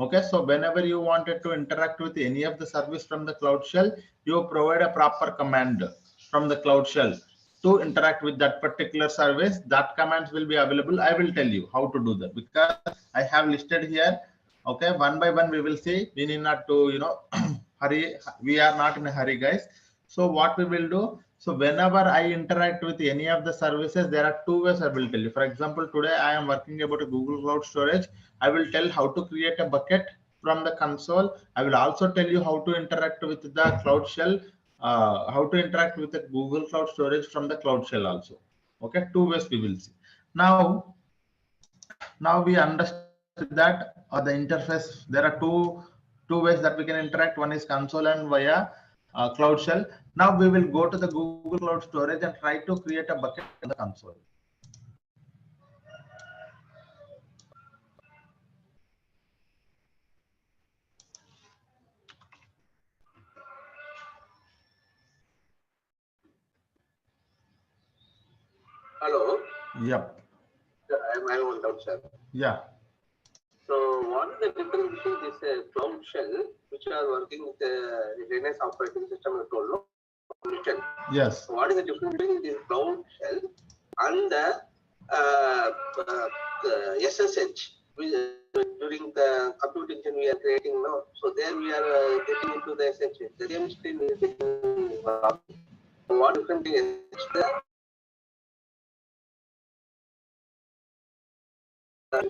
Okay, so whenever you wanted to interact with any of the service from the Cloud Shell, you provide a proper command from the Cloud Shell to interact with that particular service. That commands will be available. I will tell you how to do that because I have listed here. Okay, one by one we will see. We need not to, hurry. We are not in a hurry, guys. So what we will do? So whenever I interact with any of the services, there are two ways I will tell you. For example, today I am working about a Google Cloud Storage. I will tell how to create a bucket from the console. I will also tell you how to interact with the Cloud Shell, how to interact with the Google Cloud Storage from the Cloud Shell also. Okay, two ways we will see. Now we understood that the interface, there are two ways that we can interact. One is console and via Cloud Shell. Now we will go to the Google Cloud Storage and try to create a bucket in the console. Hello. Yep. I am on doubt, sir. Yeah. So what is the difference between this Cloud Shell, which are working with the Linux operating system you told, no? Yes. So what is the difference between this Cloud Shell and the SSH? During the computer engine we are creating now, so there we are getting into the SSH. The same screen is getting what different thing is there? Where we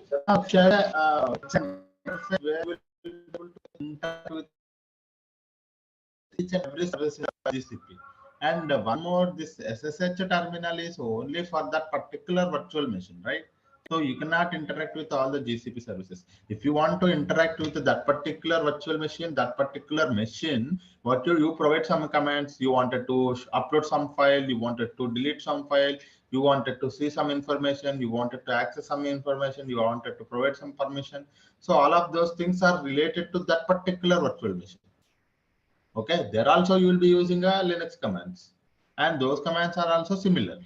will be able to interact with each and every service in GCP. And one more, this SSH terminal is only for that particular virtual machine, right? So you cannot interact with all the GCP services. If you want to interact with that particular virtual machine, what you provide some commands. You wanted to upload some file, you wanted to delete some file, you wanted to see some information, you wanted to access some information, you wanted to provide some permission. So all of those things are related to that particular virtual machine. Okay, there also you will be using a Linux commands, and those commands are also similar.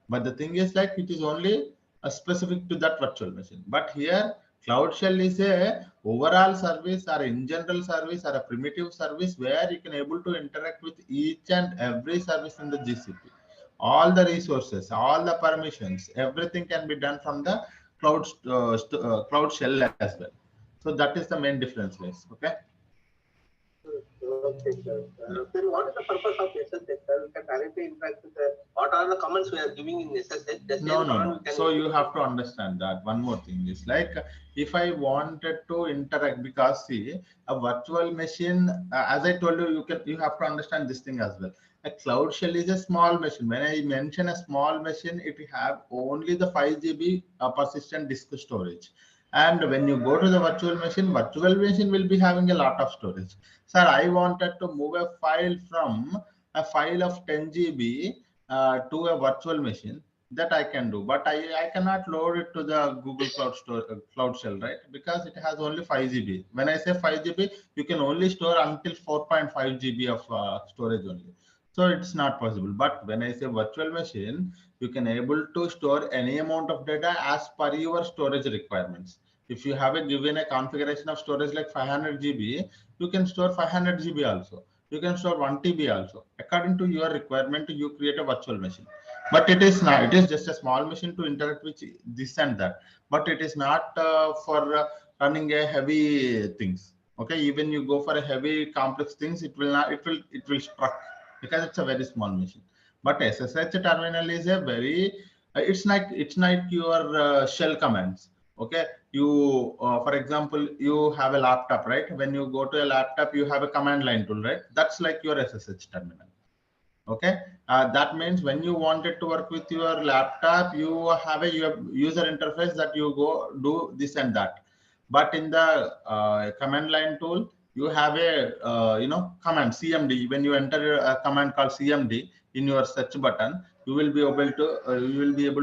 But the thing is, like, it is only specific to that virtual machine. But here, Cloud Shell is a overall service or in general service or a primitive service where you can able to interact with each and every service in the GCP. All the resources, all the permissions, everything can be done from the Cloud Shell as well. So that is the main difference, guys. Okay. Okay, sir. Then what is the purpose of SSH? Sir, we can directly interact with what are the commands we are giving in SSH? The same No. command we can So you have to understand that one more thing is like if I wanted to interact, because see a virtual machine, as I told you, you have to understand this thing as well. A cloud shell is a small machine. When I mention a small machine, it have only the 5 GB persistent disk storage. And when you go to the virtual machine will be having a lot of storage. Sir, I wanted to move a file from a file of 10 GB to a virtual machine. That I can do, but I cannot load it to the Google Cloud Shell, right? Because it has only 5 GB. When I say 5 GB, you can only store until 4.5 GB of storage only. So it's not possible. But when I say virtual machine, you can able to store any amount of data as per your storage requirements. If you have given a configuration of storage like 500 GB, you can store 500 GB also. You can store 1 TB also. According to your requirement, you create a virtual machine. But it is not. It is just a small machine to interact with this and that. But it is not for running a heavy things. Okay, even you go for a heavy complex things, it will not. It will struck because it's a very small machine. But SSH terminal is a very. It's like your shell commands. Okay, you for example, you have a laptop, right? When you go to a laptop, you have a command line tool, right? That's like your SSH terminal. Okay, that means when you wanted to work with your laptop, you have a user interface that you go do this and that. But in the command line tool, you have a command CMD. When you enter a command called CMD in your search button, you will be able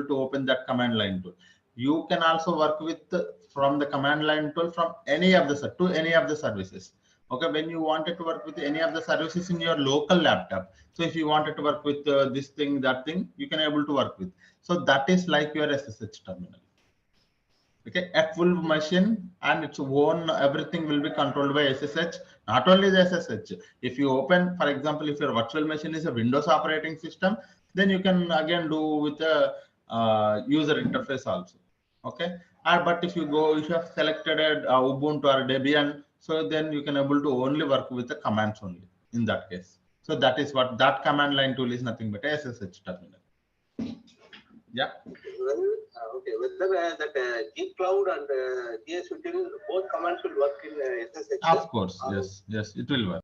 to open that command line tool. You can also work with from the command line tool from any of the services. Okay, when you wanted to work with any of the services in your local laptop, so if you wanted to work with this thing, that thing, you can able to work with. So that is like your SSH terminal. Okay, a full machine and its own everything will be controlled by SSH. Not only the SSH. If you open, for example, if your virtual machine is a Windows operating system, then you can again do with a user interface also. Okay, but if you have selected a Ubuntu or Debian, so then you can able to only work with the commands only in that case. So that is what that command line tool is, nothing but SSH terminal. Yeah. Okay, whether that G Cloud and GS Util, both commands will work in SSH. Of course, yes, it will work.